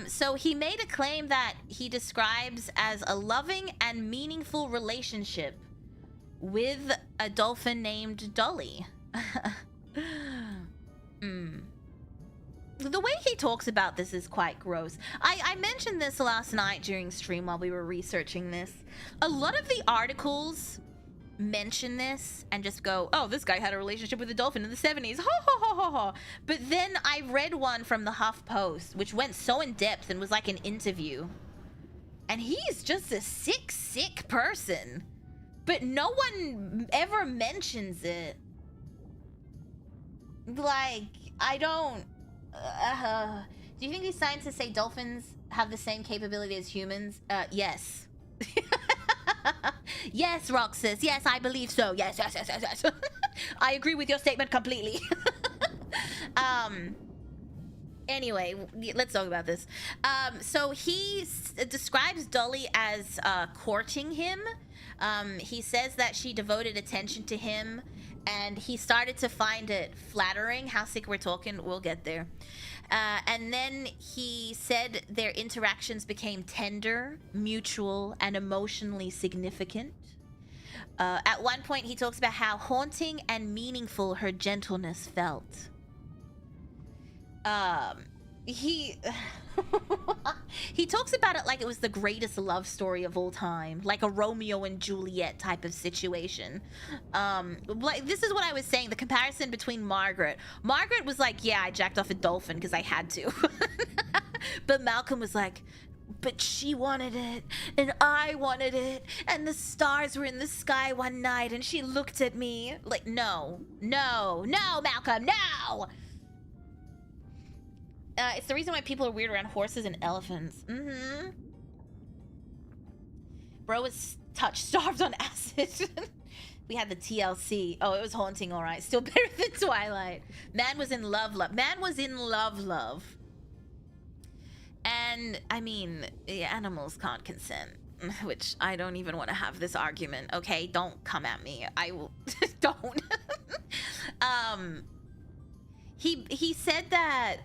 So he made a claim that he describes as a loving and meaningful relationship with a dolphin named Dolly. The way he talks about this is quite gross. I mentioned this last night during stream while we were researching this. A lot of the articles mention this and just go, oh, this guy had a relationship with a dolphin in the 70s. Ha ha ha ha ha. But then I read one from the HuffPost, which went so in depth and was like an interview. And he's just a sick person. But no one ever mentions it. Like, I don't... do you think these scientists say dolphins have the same capability as humans? Yes. Yes, Roxas. Yes, I believe so. Yes. I agree with your statement completely. Anyway, let's talk about this. So he describes Dolly as courting him. He says that she devoted attention to him, and he started to find it flattering. How sick we're talking, we'll get there. And then he said their interactions became tender, mutual, and emotionally significant. At one point, he talks about how haunting and meaningful her gentleness felt. He talks about it like it was the greatest love story of all time, like a Romeo and Juliet type of situation. Like, this is what I was saying, the comparison between Margaret was like, yeah, I jacked off a dolphin because I had to. But Malcolm was like, but she wanted it and I wanted it, and the stars were in the sky one night and she looked at me like, no, Malcolm, no. It's the reason why people are weird around horses and elephants. Bro was touch-starved on acid. We had the TLC. Oh, it was haunting, all right. Still better than Twilight. Man was in love. Man was in love. And, I mean, animals can't consent. Which, I don't even want to have this argument, okay? Don't come at me. I will... Don't. He said that...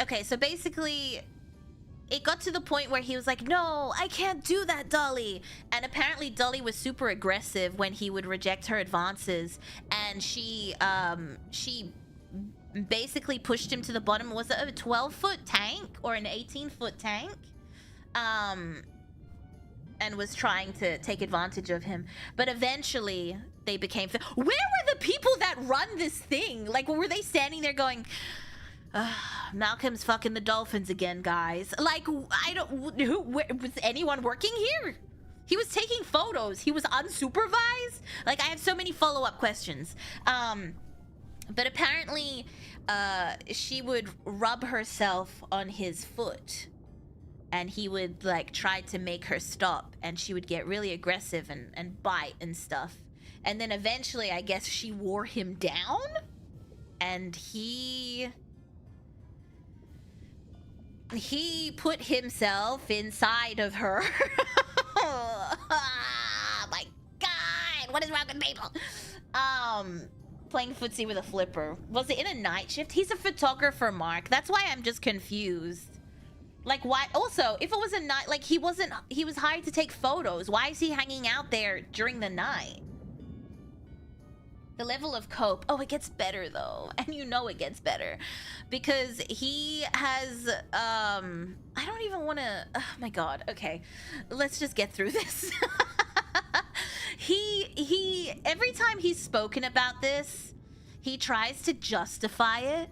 okay, so basically it got to the point where he was like, no, I can't do that, Dolly. And apparently Dolly was super aggressive when he would reject her advances, and she basically pushed him to the bottom. Was it a 12-foot tank or an 18-foot tank? And was trying to take advantage of him. But eventually they became... Where were the people that run this thing? Like, were they standing there going, Malcolm's fucking the dolphins again, guys. Like, I don't... was anyone working here? He was taking photos. He was unsupervised? Like, I have so many follow-up questions. But apparently, she would rub herself on his foot. And he would, like, try to make her stop. And she would get really aggressive and bite and stuff. And then eventually, I guess she wore him down? And he put himself inside of her. Oh my god, what is wrong with people? Playing footsie with a flipper. Was it in a night shift? He's a photographer, Mark. That's why I'm just confused. Like, why? Also, if it was a night, like, he was hired to take photos. Why is he hanging out there during the night? The level of cope. Oh, it gets better though. And you know it gets better. Because he has, I don't even want to, oh my god. Okay, let's just get through this. Every time he's spoken about this, he tries to justify it.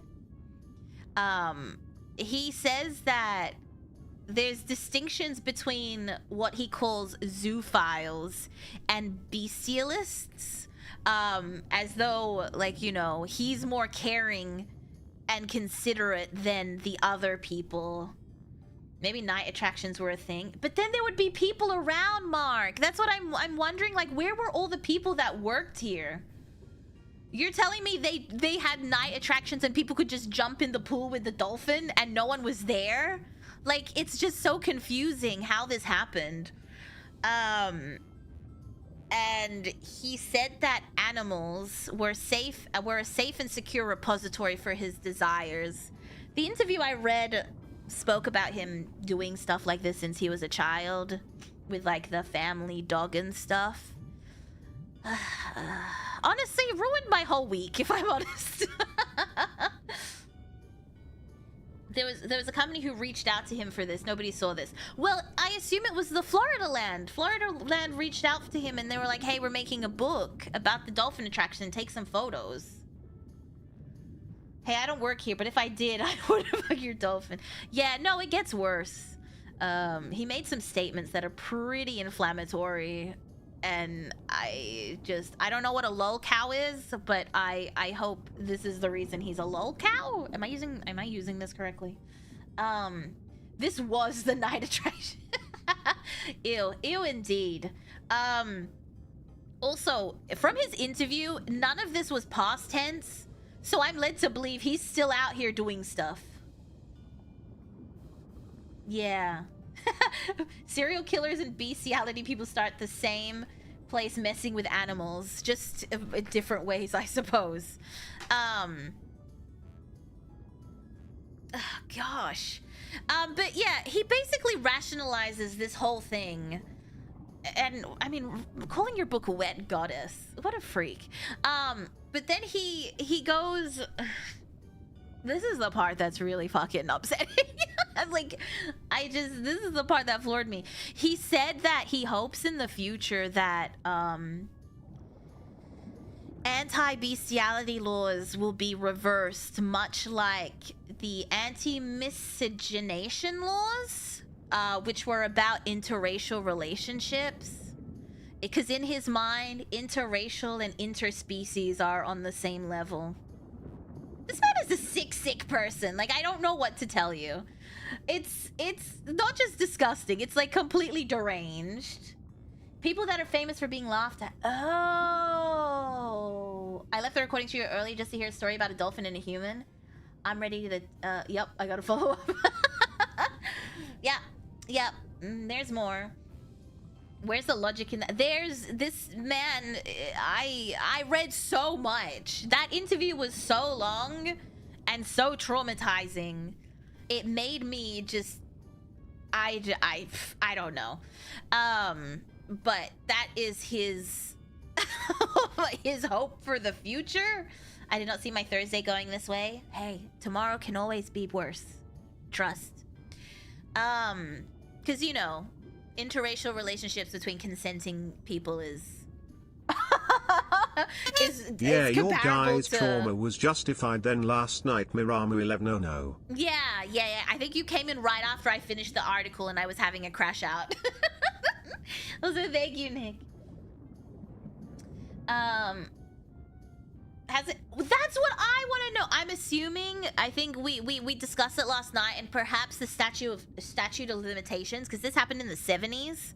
He says that there's distinctions between what he calls zoophiles and bestialists. As though, like, you know, he's more caring and considerate than the other people. Maybe night attractions were a thing, but then there would be people around, Mark. That's what I'm wondering, like, where were all the people that worked here? You're telling me they had night attractions and people could just jump in the pool with the dolphin and no one was there? Like, it's just so confusing how this happened. And he said that animals were a safe and secure repository for his desires. The interview I read spoke about him doing stuff like this since he was a child, with like the family dog and stuff. Honestly, ruined my whole week, if I'm honest. There was a company who reached out to him for this. Nobody saw this. Well, I assume it was the Florida Land. Florida Land reached out to him and they were like, hey, we're making a book about the dolphin attraction. Take some photos. Hey, I don't work here, but if I did, I would have hugged your dolphin. Yeah, no, it gets worse. He made some statements that are pretty inflammatory. And I don't know what a lol cow is, but I hope this is the reason he's a lol cow. Am I using this correctly? This was the night attraction. Ew indeed. Also, from his interview, none of this was past tense, so I'm led to believe he's still out here doing stuff. Yeah. Serial killers and bestiality people start the same place messing with animals, just in different ways, I suppose. Oh, gosh. But yeah, he basically rationalizes this whole thing. And, I mean, calling your book Wet Goddess, what a freak. But then he goes... This is the part that's really fucking upsetting. I'm like, this is the part that floored me. He said that he hopes in the future that anti-bestiality laws will be reversed, much like the anti-miscegenation laws, which were about interracial relationships. Because in his mind, interracial and interspecies are on the same level. This man is a sick person. Like, I don't know what to tell you. It's not just disgusting. It's, like, completely deranged. People that are famous for being laughed at. Oh. I left the recording studio early just to hear a story about a dolphin and a human. I'm ready to... Yep, I gotta follow up. Yep. There's more. Where's the logic in that? There's this man. I read so much. That interview was so long and so traumatizing. It made me just I don't know. But that is his his hope for the future. I did not see my Thursday going this way. Hey, tomorrow can always be worse. Trust. Cuz you know, interracial relationships between consenting people is Yeah, is your comparable guy's to... trauma was justified then last night, Miramu 11. Oh no. Yeah. I think you came in right after I finished the article and I was having a crash out. Also, thank you, Nick. Has it? That's what I want to know. I'm assuming. I think we discussed it last night, and perhaps the statute of limitations, because this happened in the 70s.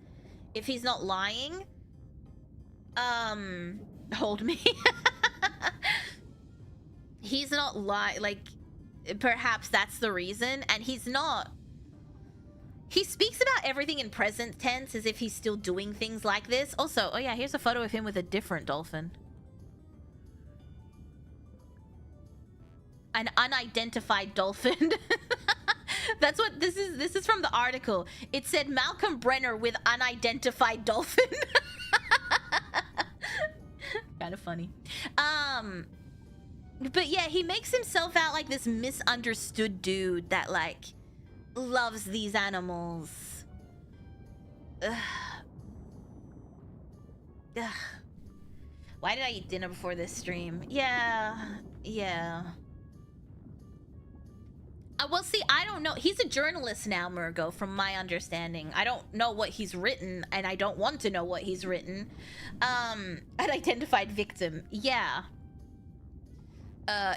If he's not lying, hold me. He's not like, perhaps that's the reason, and he's not. He speaks about everything in present tense as if he's still doing things like this. Also, oh yeah, here's a photo of him with a different dolphin. An unidentified dolphin. That's what this is. This is from the article. It said Malcolm Brenner with unidentified dolphin. Kind of funny. But yeah, he makes himself out like this misunderstood dude that like loves these animals. Ugh. Why did I eat dinner before this stream? Yeah. Well, see, I don't know. He's a journalist now, Murgo, from my understanding. I don't know what he's written, and I don't want to know what he's written. An identified victim. Yeah.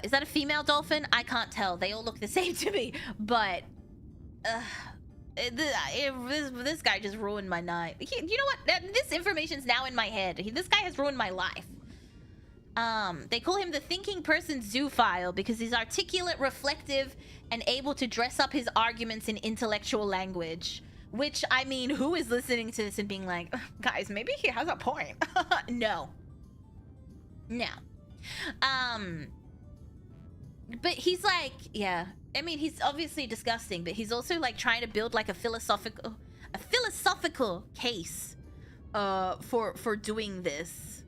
Is that a female dolphin? I can't tell. They all look the same to me. But, this guy just ruined my night. You know what? This information's now in my head. This guy has ruined my life. They call him the thinking person zoophile because he's articulate, reflective, and able to dress up his arguments in intellectual language. Which, I mean, who is listening to this and being like, guys, maybe he has a point? No. But he's like, yeah. I mean, he's obviously disgusting, but he's also like trying to build like a philosophical case for doing this.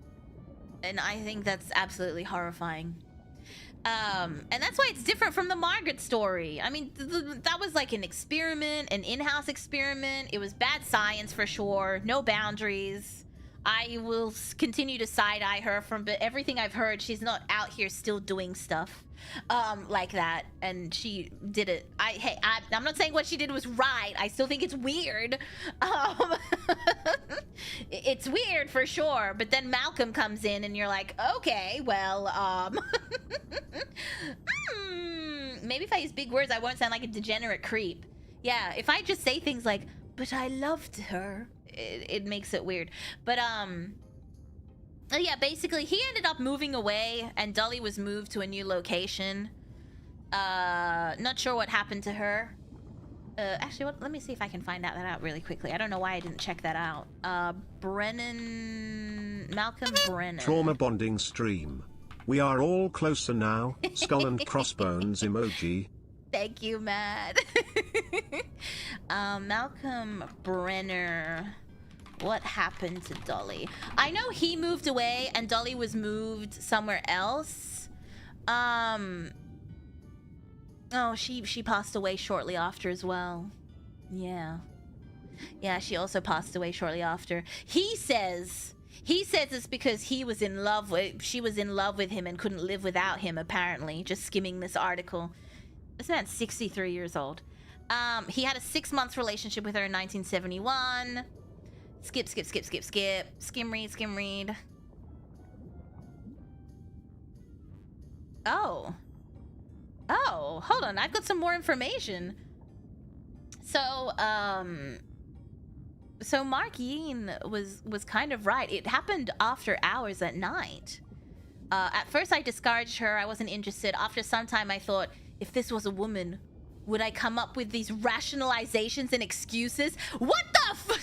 And I think that's absolutely horrifying. And that's why it's different from the Margaret story. I mean, that was like an experiment, an in-house experiment. It was bad science for sure. No boundaries. I will continue to side-eye her but everything I've heard, she's not out here still doing stuff like that. And she did it. I'm not saying what she did was right. I still think it's weird. It's weird for sure. But then Malcolm comes in and you're like, okay, well, maybe if I use big words, I won't sound like a degenerate creep. Yeah, if I just say things like, but I loved her, it makes it weird. But yeah, basically he ended up moving away and Dolly was moved to a new location. Not sure what happened to her. Actually, let me see if I can find that out really quickly. I don't know why I didn't check that out. Malcolm Brenner. Trauma bonding stream. We are all closer now. Skull and crossbones emoji. Thank you, Matt. Malcolm Brenner. What happened to Dolly? I know he moved away and Dolly was moved somewhere else. Oh, she passed away shortly after as well. Yeah, she also passed away shortly after. He says it's because she was in love with him and couldn't live without him, apparently. Just skimming this article. This man's 63 years old. He had a 6-month relationship with her in 1971. Skip. Skim read. Oh, hold on. I've got some more information. So Mark Yeen was kind of right. It happened after hours at night. At first I discouraged her. I wasn't interested. After some time I thought, if this was a woman, would I come up with these rationalizations and excuses? What the f-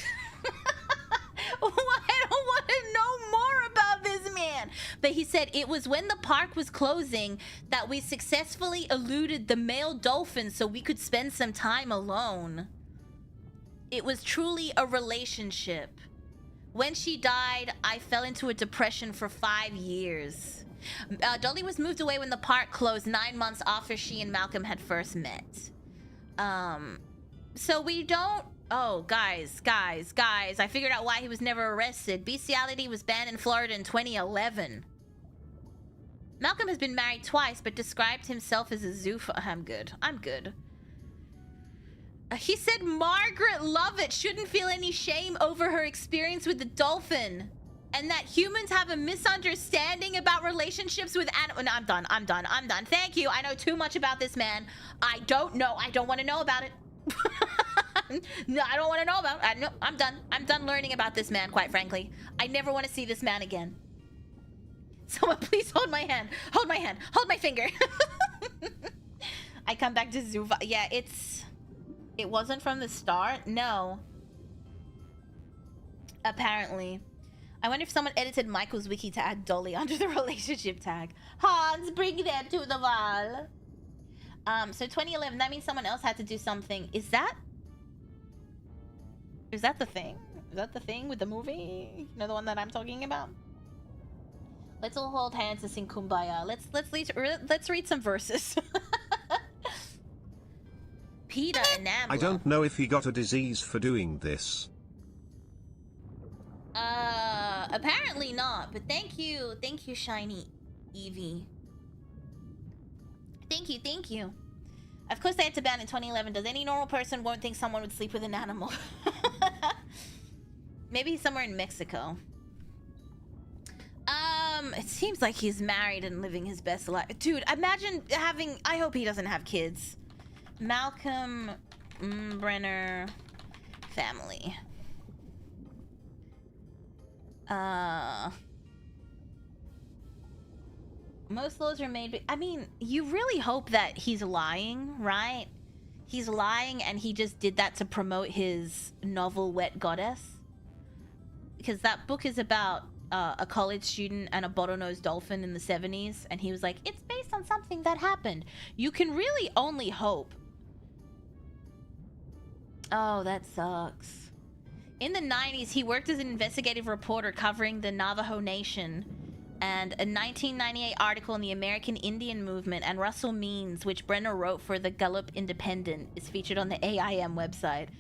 I don't want to know more about this man. But he said it was when the park was closing that we successfully eluded the male dolphin so we could spend some time alone. It was truly a relationship. When she died, I fell into a depression for 5 years. Dolly was moved away when the park closed 9 months after she and Malcolm had first met. So we don't... Oh, guys, I figured out why he was never arrested. Bestiality was banned in Florida in 2011. Malcolm has been married twice, but described himself as a zoophile. I'm good. I'm good. He said Margaret Lovatt shouldn't feel any shame over her experience with the dolphin, and that humans have a misunderstanding about relationships with animals. No, I'm done. I'm done. I'm done. Thank you. I know too much about this man. I don't know. I don't want to know about it. No, I don't want to know about it. No, I'm done. I'm done learning about this man, quite frankly. I never want to see this man again. Someone please hold my hand. Hold my hand. Hold my finger. I come back to Zuva. Yeah, it wasn't from the start. No. Apparently. I wonder if someone edited Michael's wiki to add Dolly under the relationship tag. Hans, bring them to the wall. So 2011, that means someone else had to do something. Is that the thing? Is that the thing with the movie? You know, the one that I'm talking about? Let's all hold hands and sing Kumbaya. Let's read some verses. Peter and Nambla. I don't know if he got a disease for doing this. Apparently not, but thank you, Shiny Evie. Thank you. Of course they had to ban in 2011. Does any normal person won't think someone would sleep with an animal? Maybe somewhere in Mexico. It seems like he's married and living his best life. Dude, imagine having... I hope he doesn't have kids. Malcolm Brenner family. Most laws are made... I mean, you really hope that he's lying, right? He's lying and he just did that to promote his novel Wet Goddess. Because that book is about a college student and a bottlenose dolphin in the 70s. And he was like, it's based on something that happened. You can really only hope. Oh, that sucks. In the 90s, he worked as an investigative reporter covering the Navajo Nation and a 1998 article in the American Indian Movement and Russell Means, which Brenner wrote for the Gallup Independent, is featured on the AIM website.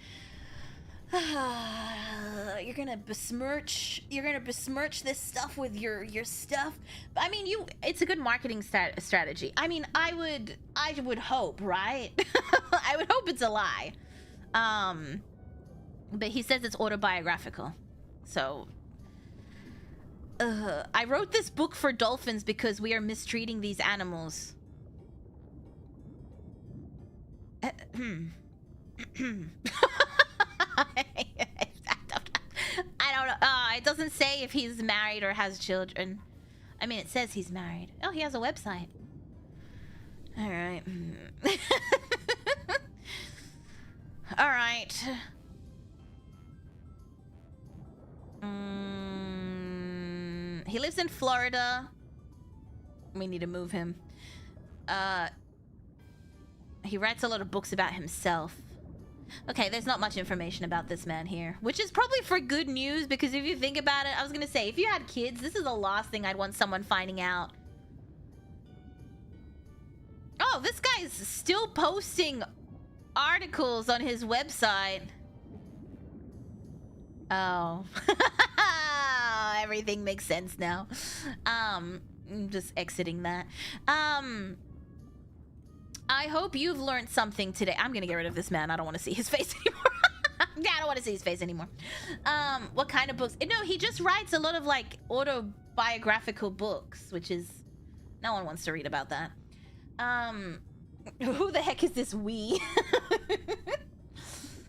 You're gonna besmirch this stuff with your stuff. I mean, it's a good marketing strategy. I mean, I would hope, right? I would hope it's a lie. But he says it's autobiographical. So I wrote this book for dolphins because we are mistreating these animals. I don't know. It doesn't say if he's married or has children. I mean, it says he's married. Oh, he has a website. All right. All right. He lives in Florida. We need to move him. He writes a lot of books about himself. Okay, there's not much information about this man here, which is probably for good news, because if you think about it, I was gonna say, if you had kids, this is the last thing I'd want someone finding out. Oh, this guy's still posting articles on his website. Oh. Everything makes sense now. I'm just exiting that. I hope you've learned something today. I'm gonna get rid of this man. I don't want to see his face anymore. Yeah, I don't want to see his face anymore. What kind of books? No, he just writes a lot of like autobiographical books, which is, no one wants to read about that. Who the heck is this we?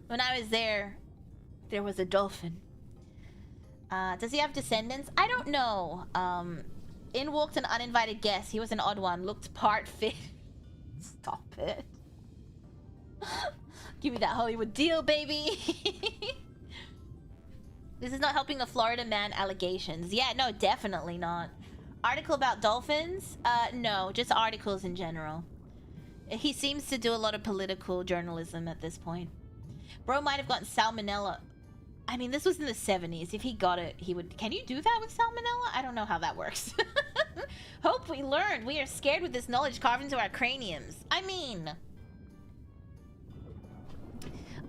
When I was there was a dolphin. Does he have descendants? I don't know. In walked an uninvited guest. He was an odd one. Looked part fit. Stop it. Give me that Hollywood deal, baby. This is not helping the Florida man allegations. Yeah, no, definitely not. Article about dolphins? No, just articles in general. He seems to do a lot of political journalism at this point. Bro might have gotten salmonella. I mean, this was in the 70s. If he got it, he would... Can you do that with salmonella? I don't know how that works. Hope we learned. We are scared with this knowledge carved into our craniums. I mean...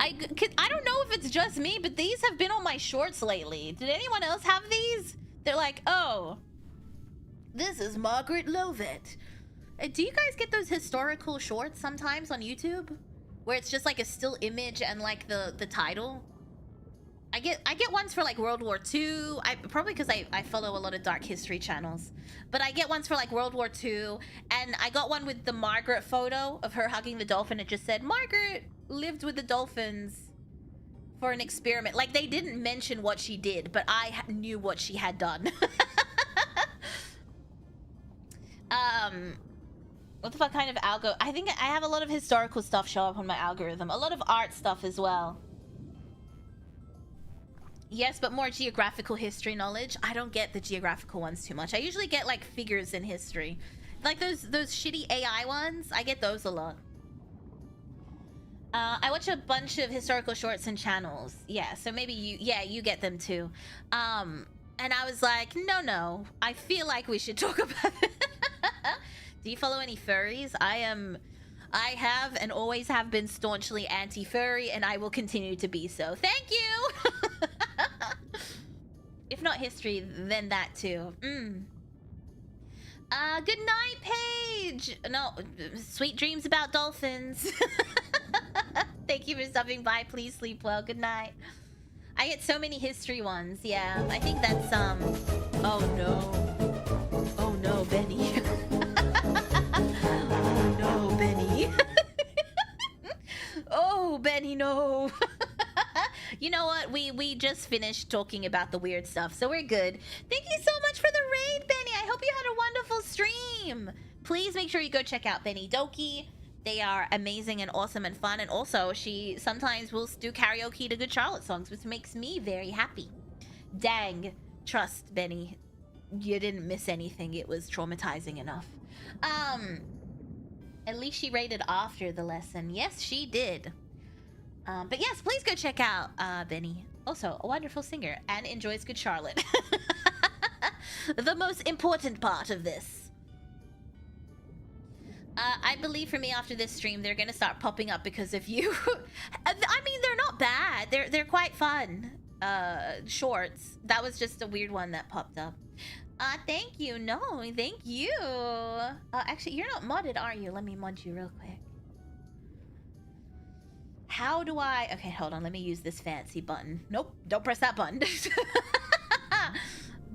I don't know if it's just me, but these have been on my shorts lately. Did anyone else have these? They're like, oh... This is Margaret Lovatt. Do you guys get those historical shorts sometimes on YouTube? Where it's just like a still image and like the title? I get ones for like World War II. Probably because I follow a lot of dark history channels. But I get ones for like World War II. And I got one with the Margaret photo of her hugging the dolphin. It just said, Margaret lived with the dolphins for an experiment. Like, they didn't mention what she did, but I knew what she had done. What the fuck kind of algo? I think I have a lot of historical stuff show up on my algorithm. A lot of art stuff as well. Yes, but more geographical history knowledge. I don't get the geographical ones too much. I usually get like figures in history. Like those shitty AI ones. I get those a lot. I watch a bunch of historical shorts and channels. Yeah, so maybe you get them too. And I was like, no. I feel like we should talk about it. Do you follow any furries? I have and always have been staunchly anti-furry, and I will continue to be so. Thank you! If not history, then that too. Good night, Paige! No, sweet dreams about dolphins. Thank you for stopping by. Please sleep well. Good night. I get so many history ones. Yeah, I think that's, oh no. Oh no, Benny. Oh no, Benny. Oh, Benny, no. You know what? We just finished talking about the weird stuff, so we're good. Thank you so much for the raid, Benny. I hope you had a wonderful stream. Please make sure you go check out Benny Doki. They are amazing and awesome and fun. And also, she sometimes will do karaoke to Good Charlotte songs, which makes me very happy. Dang. Trust, Benny. You didn't miss anything. It was traumatizing enough. At least she rated after the lesson. Yes, she did. But yes, please go check out Benny. Also, a wonderful singer and enjoys Good Charlotte. The most important part of this. I believe for me after this stream, they're gonna start popping up because of you. I mean, they're not bad. They're quite fun. Shorts. That was just a weird one that popped up. Thank you. No, thank you. Actually, you're not modded, are you? Let me mod you real quick. How do I... Okay, hold on. Let me use this fancy button. Nope. Don't press that button. Can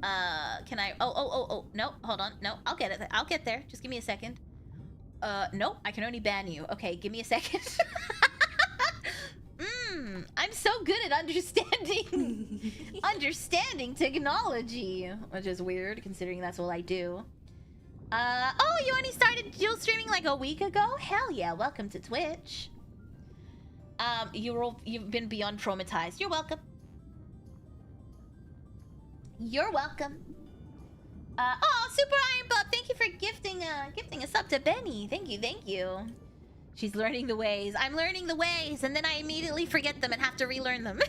I... Oh. No, hold on. No, I'll get it. I'll get there. Just give me a second. Nope. I can only ban you. Okay, give me a second. I'm so good at understanding technology, which is weird considering that's all I do. Oh, you only started dual streaming like a week ago? Hell yeah, welcome to Twitch. You've been beyond traumatized. You're welcome. You're welcome. Oh, Super Iron Buff, thank you for gifting a sub to Benny. Thank you. She's learning the ways. I'm learning the ways, and then I immediately forget them and have to relearn them.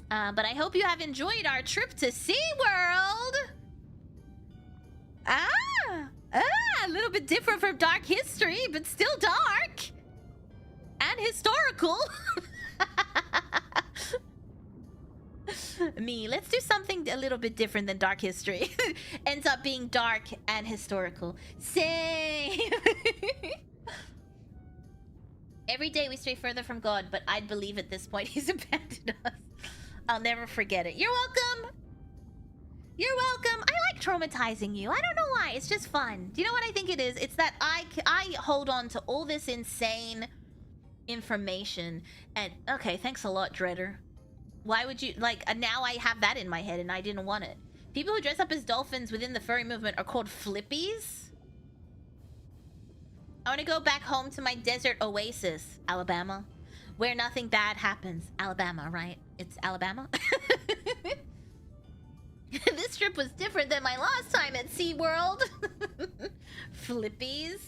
But I hope you have enjoyed our trip to SeaWorld. A little bit different from dark history, but still dark. And historical. Me, let's do something a little bit different than dark history. Ends up being dark and historical. Same. Every day we stray further from God, but I'd believe at this point he's abandoned us. I'll never forget it. You're welcome. You're welcome. I like traumatizing you. I don't know why. It's just fun. Do you know what I think it is? It's that I hold on to all this insane information. And okay, thanks a lot, Dreader. Why would you, like, now I have that in my head and I didn't want it. People who dress up as dolphins within the furry movement are called flippies. I want to go back home to my desert oasis, Alabama, where nothing bad happens. Alabama, right? It's Alabama. This trip was different than my last time at SeaWorld. Flippies.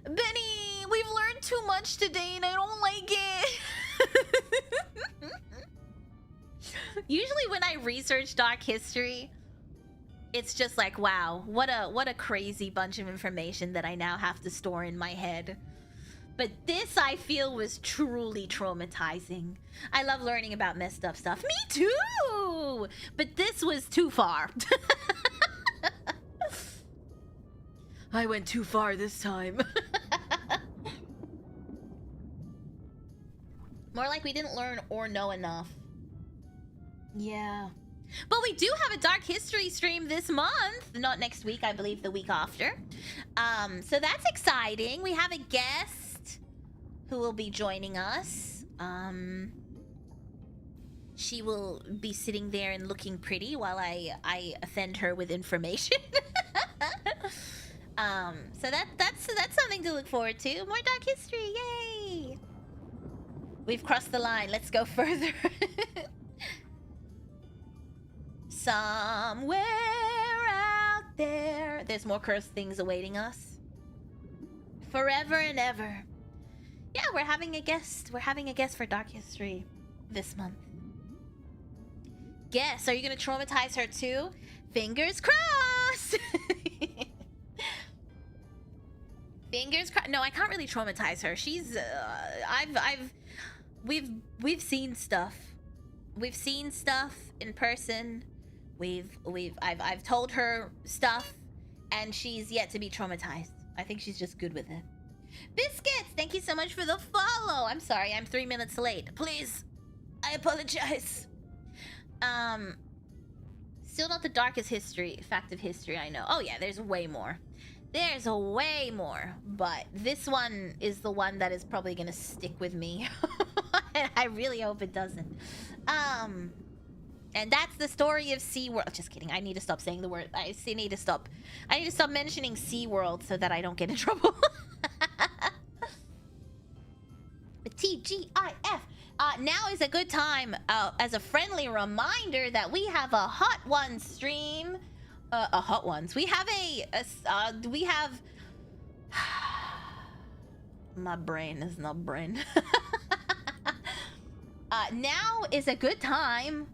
Benny, we've learned too much today and I don't like it. Usually when I research dark history, it's just like, wow, what a crazy bunch of information that I now have to store in my head. But this, I feel, was truly traumatizing. I love learning about messed up stuff. Me too! But this was too far. I went too far this time. More like we didn't learn or know enough. Yeah. But we do have a Dark History stream this month. Not next week, I believe the week after. So that's exciting. We have a guest who will be joining us. She will be sitting there and looking pretty while I offend her with information. So that's something to look forward to. More Dark History, yay! We've crossed the line. Let's go further. Somewhere out there, there's more cursed things awaiting us. Forever and ever. Yeah, we're having a guest. We're having a guest for Dark History this month. Guess, are you gonna traumatize her too? Fingers crossed. Fingers crossed. No, I can't really traumatize her. She's we've seen stuff. We've seen stuff in person. I've told her stuff, and she's yet to be traumatized. I think she's just good with it. Biscuits, thank you so much for the follow. I'm sorry, I'm 3 minutes late. Please, I apologize. Still not the darkest fact of history I know. Oh yeah, there's way more. There's way more, but this one is the one that is probably gonna stick with me. And I really hope it doesn't. And that's the story of SeaWorld. Just kidding. I need to stop saying the word. I need to stop mentioning SeaWorld so that I don't get in trouble. TGIF. Now is a good time, as a friendly reminder that we have a Hot Ones stream. A Hot Ones. We have we have... My brain is not brain. Now is a good time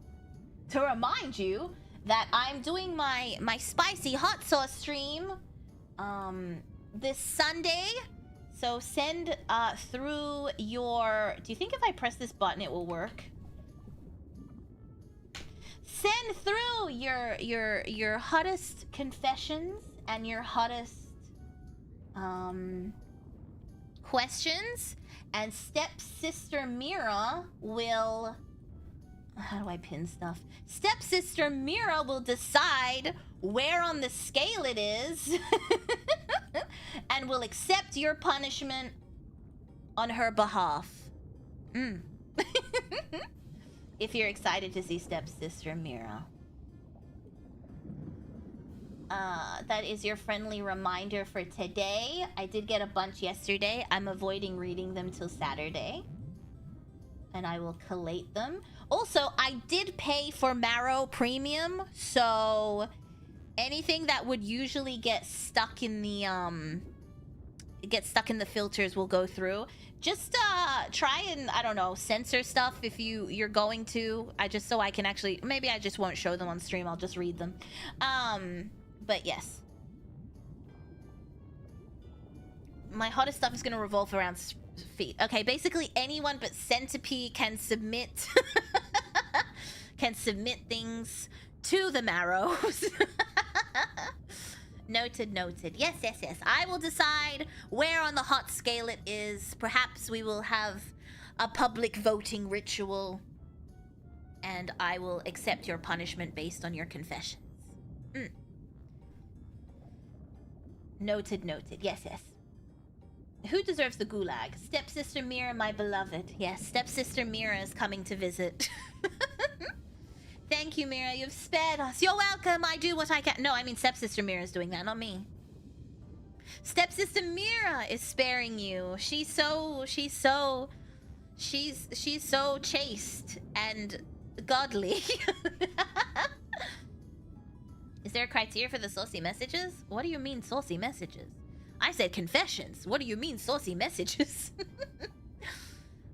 to remind you that I'm doing my spicy hot sauce stream this Sunday. So send through your... Do you think if I press this button it will work? Send through your hottest confessions and your hottest questions, and Stepsister Mira will... How do I pin stuff? Stepsister Mira will decide where on the scale it is and will accept your punishment on her behalf. If you're excited to see Stepsister Mira. That is your friendly reminder for today. I did get a bunch yesterday. I'm avoiding reading them till Saturday. And I will collate them. Also, I did pay for Marrow Premium, so anything that would usually get stuck in the filters will go through. Just try and, I don't know, censor stuff if you're going to. Just so I can actually, maybe I just won't show them on stream. I'll just read them. But yes. My hottest stuff is going to revolve around feet. Okay, basically anyone but Centipede can submit things to the Marrows. Noted. Yes. I will decide where on the hot scale it is. Perhaps we will have a public voting ritual, and I will accept your punishment based on your confessions. Noted. Yes. Who deserves the gulag? Stepsister Mira, my beloved. Yes, Stepsister Mira is coming to visit. Thank you, Mira. You've spared us. You're welcome. I do what I can. No, I mean Stepsister Mira is doing that, not me. Stepsister Mira is sparing you. She's so chaste and godly. Is there a criteria for the saucy messages? What do you mean saucy messages? I said confessions. What do you mean saucy messages?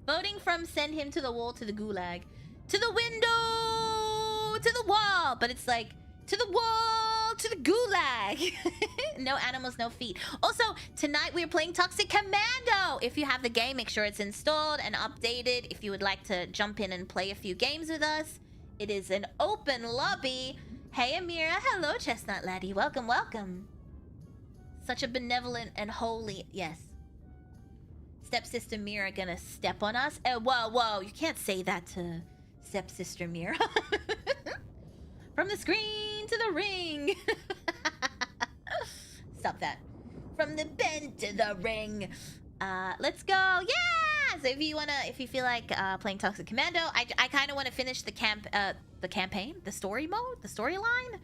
Voting from send him to the wall to the gulag. To the window! To the wall! But it's like, to the wall! To the gulag! No animals, no feet. Also, tonight we're playing Toxic Commando. If you have the game, make sure it's installed and updated. If you would like to jump in and play a few games with us, it is an open lobby. Hey, Amira. Hello, Chestnut Laddie. Welcome, welcome. Such a benevolent and holy... Yes. Stepsister Mira gonna step on us? Whoa, whoa. You can't say that to Stepsister Mira. From the screen to the ring. Stop that. From the bend to the ring. Let's go. Yeah! So if you feel like playing Toxic Commando, I kind of want to finish the campaign, the story mode, the storyline.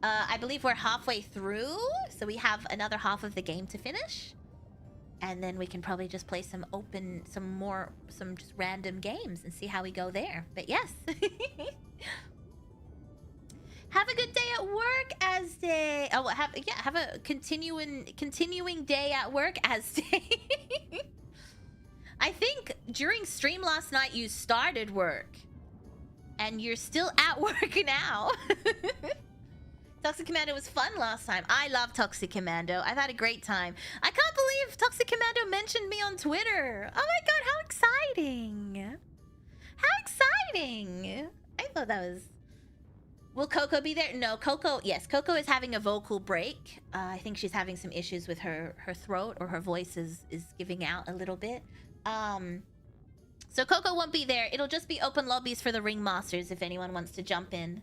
I believe we're halfway through, so we have another half of the game to finish. And then we can probably just play some just random games and see how we go there. But yes. Have a good day at work, Azday. Oh, have a continuing day at work, Azday. I think during stream last night you started work, and you're still at work now. Toxic Commando was fun last time. I love Toxic Commando. I've had a great time. I can't believe Toxic Commando mentioned me on Twitter. Oh my god, how exciting! How exciting! I thought that was. Will Coco be there? No, Coco... Yes, Coco is having a vocal break. I think she's having some issues with her throat, or her voice is giving out a little bit. So Coco won't be there. It'll just be open lobbies for the Ringmasters if anyone wants to jump in.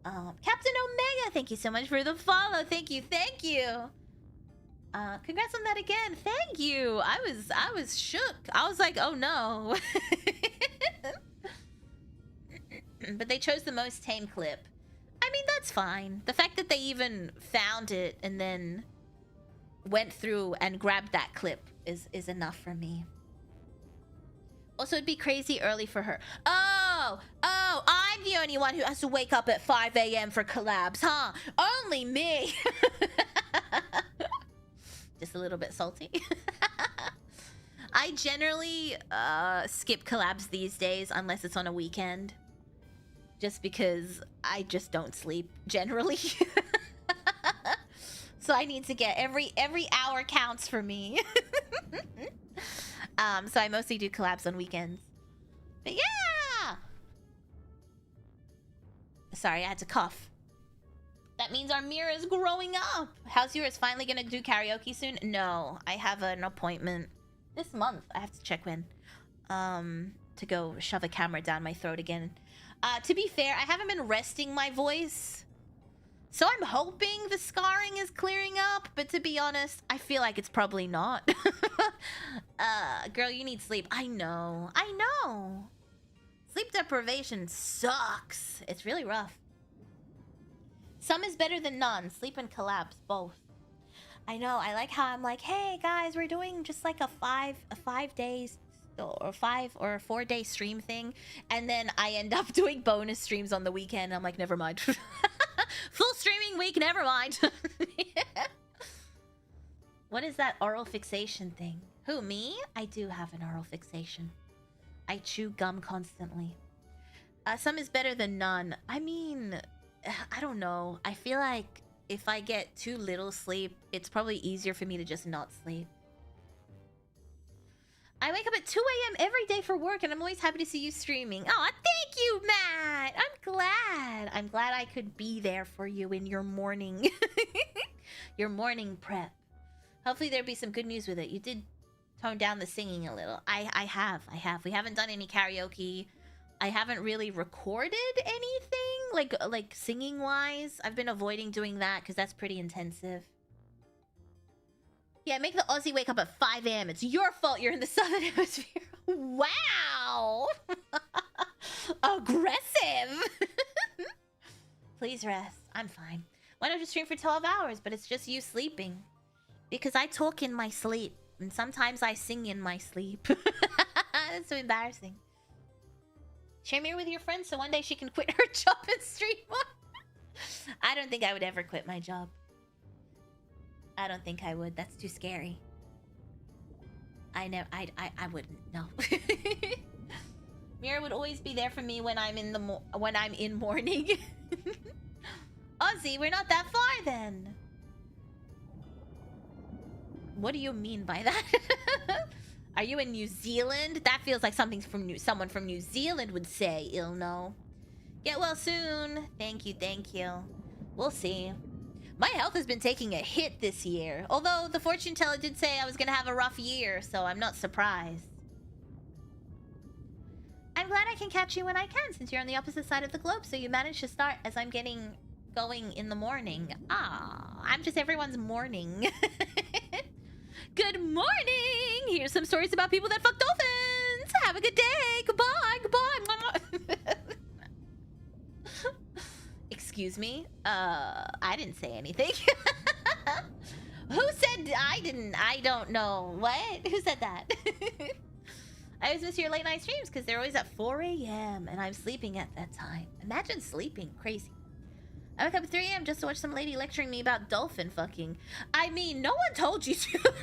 Captain Omega, thank you so much for the follow. Thank you, thank you. Congrats on that again. Thank you. I was shook. I was like, oh no. But they chose the most tame clip. I mean, that's fine. The fact that they even found it and then went through and grabbed that clip is enough for me. Also, it'd be crazy early for her. Oh, I'm the only one who has to wake up at 5 a.m. for collabs, huh? Only me. Just a little bit salty. I generally skip collabs these days unless it's on a weekend. Just because I just don't sleep generally. So I need to get every hour counts for me. So I mostly do collabs on weekends. But yeah! Sorry, I had to cough. That means our Mira is growing up. How's yours? Finally gonna do karaoke soon? No, I have an appointment this month. I have to check when. To go shove a camera down my throat again. To be fair, I haven't been resting my voice. So I'm hoping the scarring is clearing up, but to be honest, I feel like it's probably not. Girl, you need sleep. I know. Sleep deprivation sucks. It's really rough. Some is better than none. Sleep and collabs, both. I know. I like how I'm like, hey guys, we're doing just like a 5 days or 5 or 4 day stream thing, and then I end up doing bonus streams on the weekend. I'm like, never mind. Full streaming week, never mind. What is that oral fixation thing? Who, me? I do have an oral fixation. I chew gum constantly. Some is better than none. I mean, I don't know. I feel like if I get too little sleep, it's probably easier for me to just not sleep. I wake up at 2 a.m. every day for work, and I'm always happy to see you streaming. Oh, thank you, Matt. I'm glad. I'm glad I could be there for you in your morning. Your morning prep. Hopefully there'll be some good news with it. You did tone down the singing a little. I have. We haven't done any karaoke. I haven't really recorded anything, like singing-wise. I've been avoiding doing that because that's pretty intensive. Yeah, make the Aussie wake up at 5 a.m. It's your fault you're in the Southern Hemisphere. Wow! Aggressive! Please rest. I'm fine. Why don't you stream for 12 hours, but it's just you sleeping? Because I talk in my sleep, and sometimes I sing in my sleep. That's so embarrassing. Share Mirror with your friends so one day she can quit her job and stream more. I don't think I would ever quit my job. I don't think I would. That's too scary. I wouldn't. No. Mira would always be there for me when I'm in mourning. Ozzy, we're not that far then. What do you mean by that? Are you in New Zealand? That feels like something someone from New Zealand would say, Ilno. Get well soon. Thank you, thank you. We'll see. My health has been taking a hit this year. Although the fortune teller did say I was gonna have a rough year, so I'm not surprised. I'm glad I can catch you when I can, since you're on the opposite side of the globe, so you managed to start as I'm getting going in the morning. Ah, I'm just everyone's morning. Good morning! Here's some stories about people that fuck dolphins! Have a good day! Goodbye! Goodbye! Excuse me? I didn't say anything. Who said I didn't? I don't know. What? Who said that? I always miss your late night streams because they're always at 4 a.m. and I'm sleeping at that time. Imagine sleeping. Crazy. I woke up at 3 a.m. just to watch some lady lecturing me about dolphin fucking. I mean, no one told you to.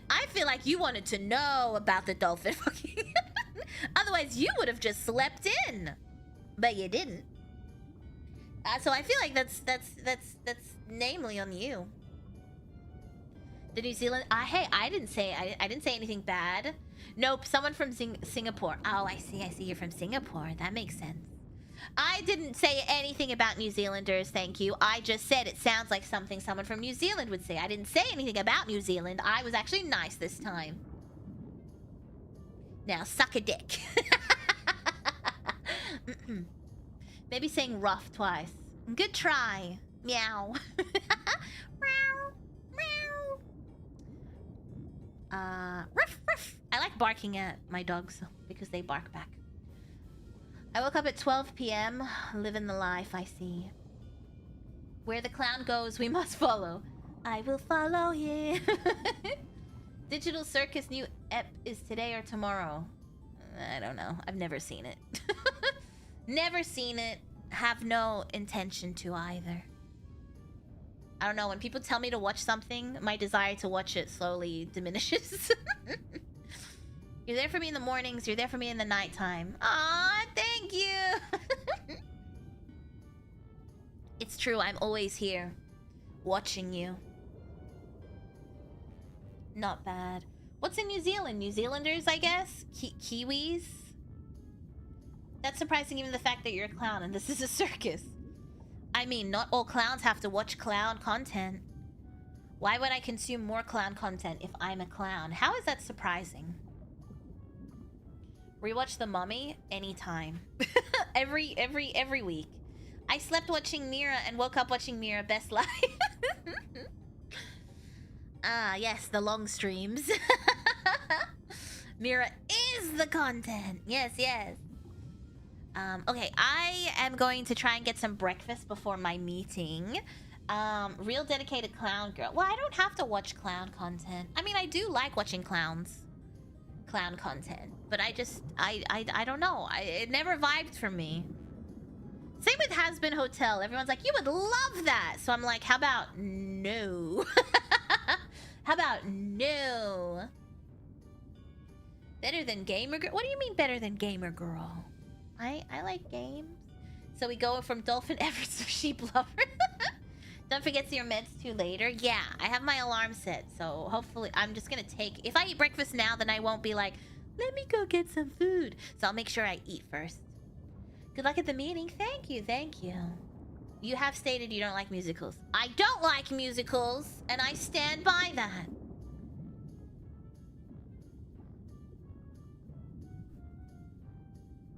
I feel like you wanted to know about the dolphin fucking. Otherwise, you would have just slept in. But you didn't. So I feel like that's namely on you. The New Zealand. Hey, I didn't say anything bad. Nope, someone from Singapore. Oh, I see. You're from Singapore. That makes sense. I didn't say anything about New Zealanders, thank you. I just said it sounds like something someone from New Zealand would say. I didn't say anything about New Zealand. I was actually nice this time. Now, suck a dick. Maybe saying rough twice. Good try. Meow. Meow. Meow. Ruff, ruff. I like barking at my dogs because they bark back. I woke up at 12 p.m. Living the life I see. Where the clown goes, we must follow. I will follow him. Digital Circus new ep is today or tomorrow. I don't know. I've never seen it. Never seen it. Have no intention to either. I don't know. When people tell me to watch something, my desire to watch it slowly diminishes. You're there for me in the mornings. You're there for me in the nighttime. Aw, thank you. It's true. I'm always here. Watching you. Not bad. What's in New Zealand? New Zealanders, I guess? Kiwis? That's surprising, even the fact that you're a clown and this is a circus. I mean, not all clowns have to watch clown content. Why would I consume more clown content if I'm a clown? How is that surprising? Rewatch The Mummy anytime. every week. I slept watching Mira and woke up watching Mira. Best life. Ah, yes, the long streams. Mira is the content. Yes. Okay, I am going to try and get some breakfast before my meeting. Real dedicated clown girl. Well, I don't have to watch clown content. I mean, I do like watching clown content, but I don't know. It never vibed for me. Same with Has Been Hotel. Everyone's like, you would love that. So I'm like, how about no? How about no? Better than Gamer Girl? What do you mean better than Gamer Girl? I like games. So we go from Dolphin Everest to Sheep Lover. Don't forget to your meds too later. Yeah, I have my alarm set. So hopefully I'm just going to take... If I eat breakfast now, then I won't be like, let me go get some food. So I'll make sure I eat first. Good luck at the meeting. Thank you. You have stated you don't like musicals. I don't like musicals, and I stand by that.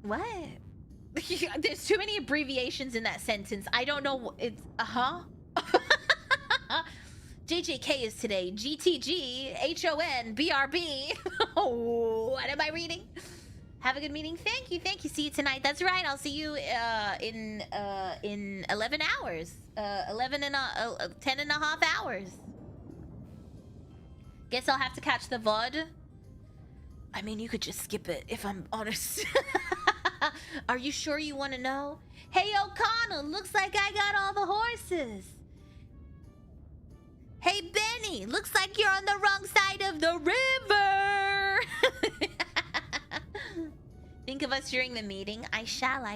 What? There's too many abbreviations in that sentence. I don't know. It's JJK is today. GTG HON BRB. What am I reading? Have a good meeting. Thank you. See you tonight. That's right. I'll see you in 11 hours. 10 and a half hours. Guess I'll have to catch the VOD. I mean, you could just skip it if I'm honest. Are you sure you want to know? Hey, O'Connell, looks like I got all the horses. Hey, Benny, looks like you're on the wrong side of the river. Think of us during the meeting. I shall.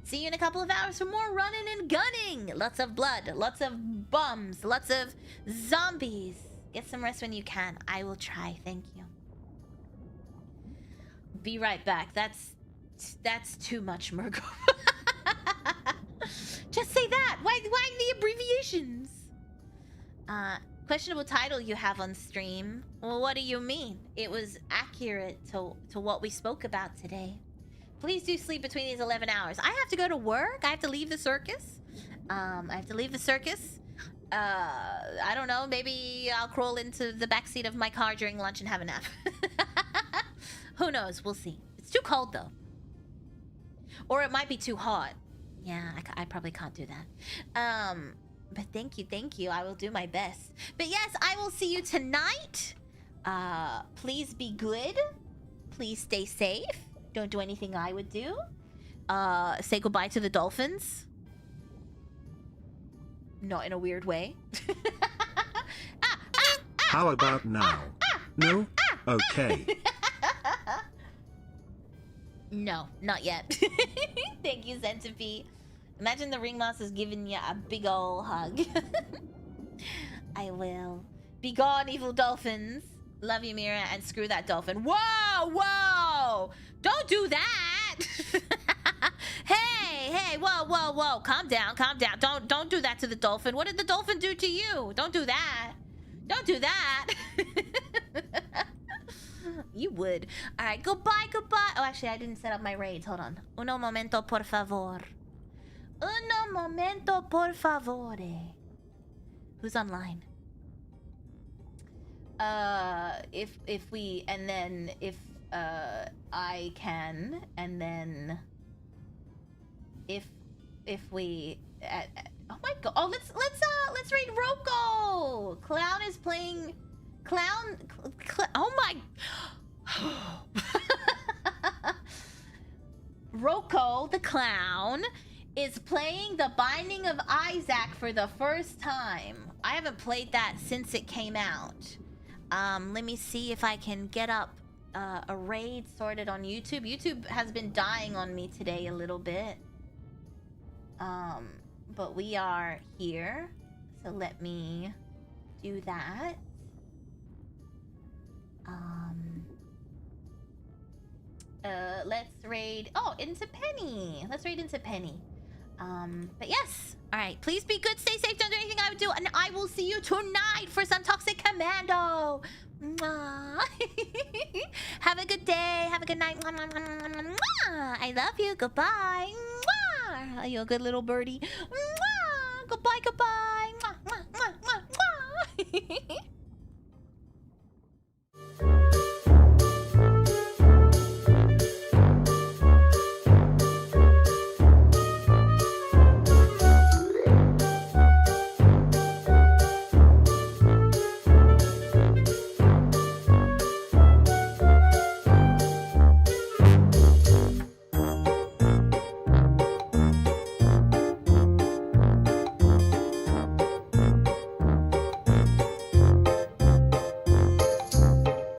See you in a couple of hours for more running and gunning. Lots of blood, lots of bums, lots of zombies. Get some rest when you can. I will try. Thank you. Be right back. That's too much, Murgo. Just say that. Why the abbreviations? Questionable title you have on stream. Well, what do you mean? It was accurate to what we spoke about today. Please do sleep between these 11 hours. I have to go to work. I have to leave the circus. I don't know. Maybe I'll crawl into the backseat of my car during lunch and have a nap. Who knows? We'll see. It's too cold, though. Or it might be too hot. Yeah, I probably can't do that. But thank you. I will do my best. But yes, I will see you tonight. Please be good. Please stay safe. Don't do anything I would do. Say goodbye to the dolphins. Not in a weird way. How about now? No? Okay. No, not yet. Thank you, Centipede. Imagine the ringmaster's giving you a big ol' hug. I will. Be gone, evil dolphins. Love you, Mira, and screw that dolphin. Whoa! Don't do that! Hey! Whoa! Calm down. Don't do that to the dolphin. What did the dolphin do to you? Don't do that. You would. All right, goodbye. Oh, actually, I didn't set up my raids. Hold on. Uno momento, por favor. Who's online? If I can, and then if we oh my god. Oh, let's raid Rocco. Clown is playing oh my Rocco the clown is playing The Binding of Isaac for the first time. I haven't played that since it came out. Let me see if I can get up a raid sorted on YouTube. YouTube has been dying on me today a little bit. But we are here. So let me do that. Let's raid into Penny. Let's raid into Penny. But yes. Alright, please be good, stay safe, don't do anything I would do, and I will see you tonight for some Toxic Commando. Mwah. Have a good day, have a good night. Mwah, mwah, mwah, mwah, mwah. I love you, goodbye. Mwah. Are you a good little birdie? Mwah. Goodbye.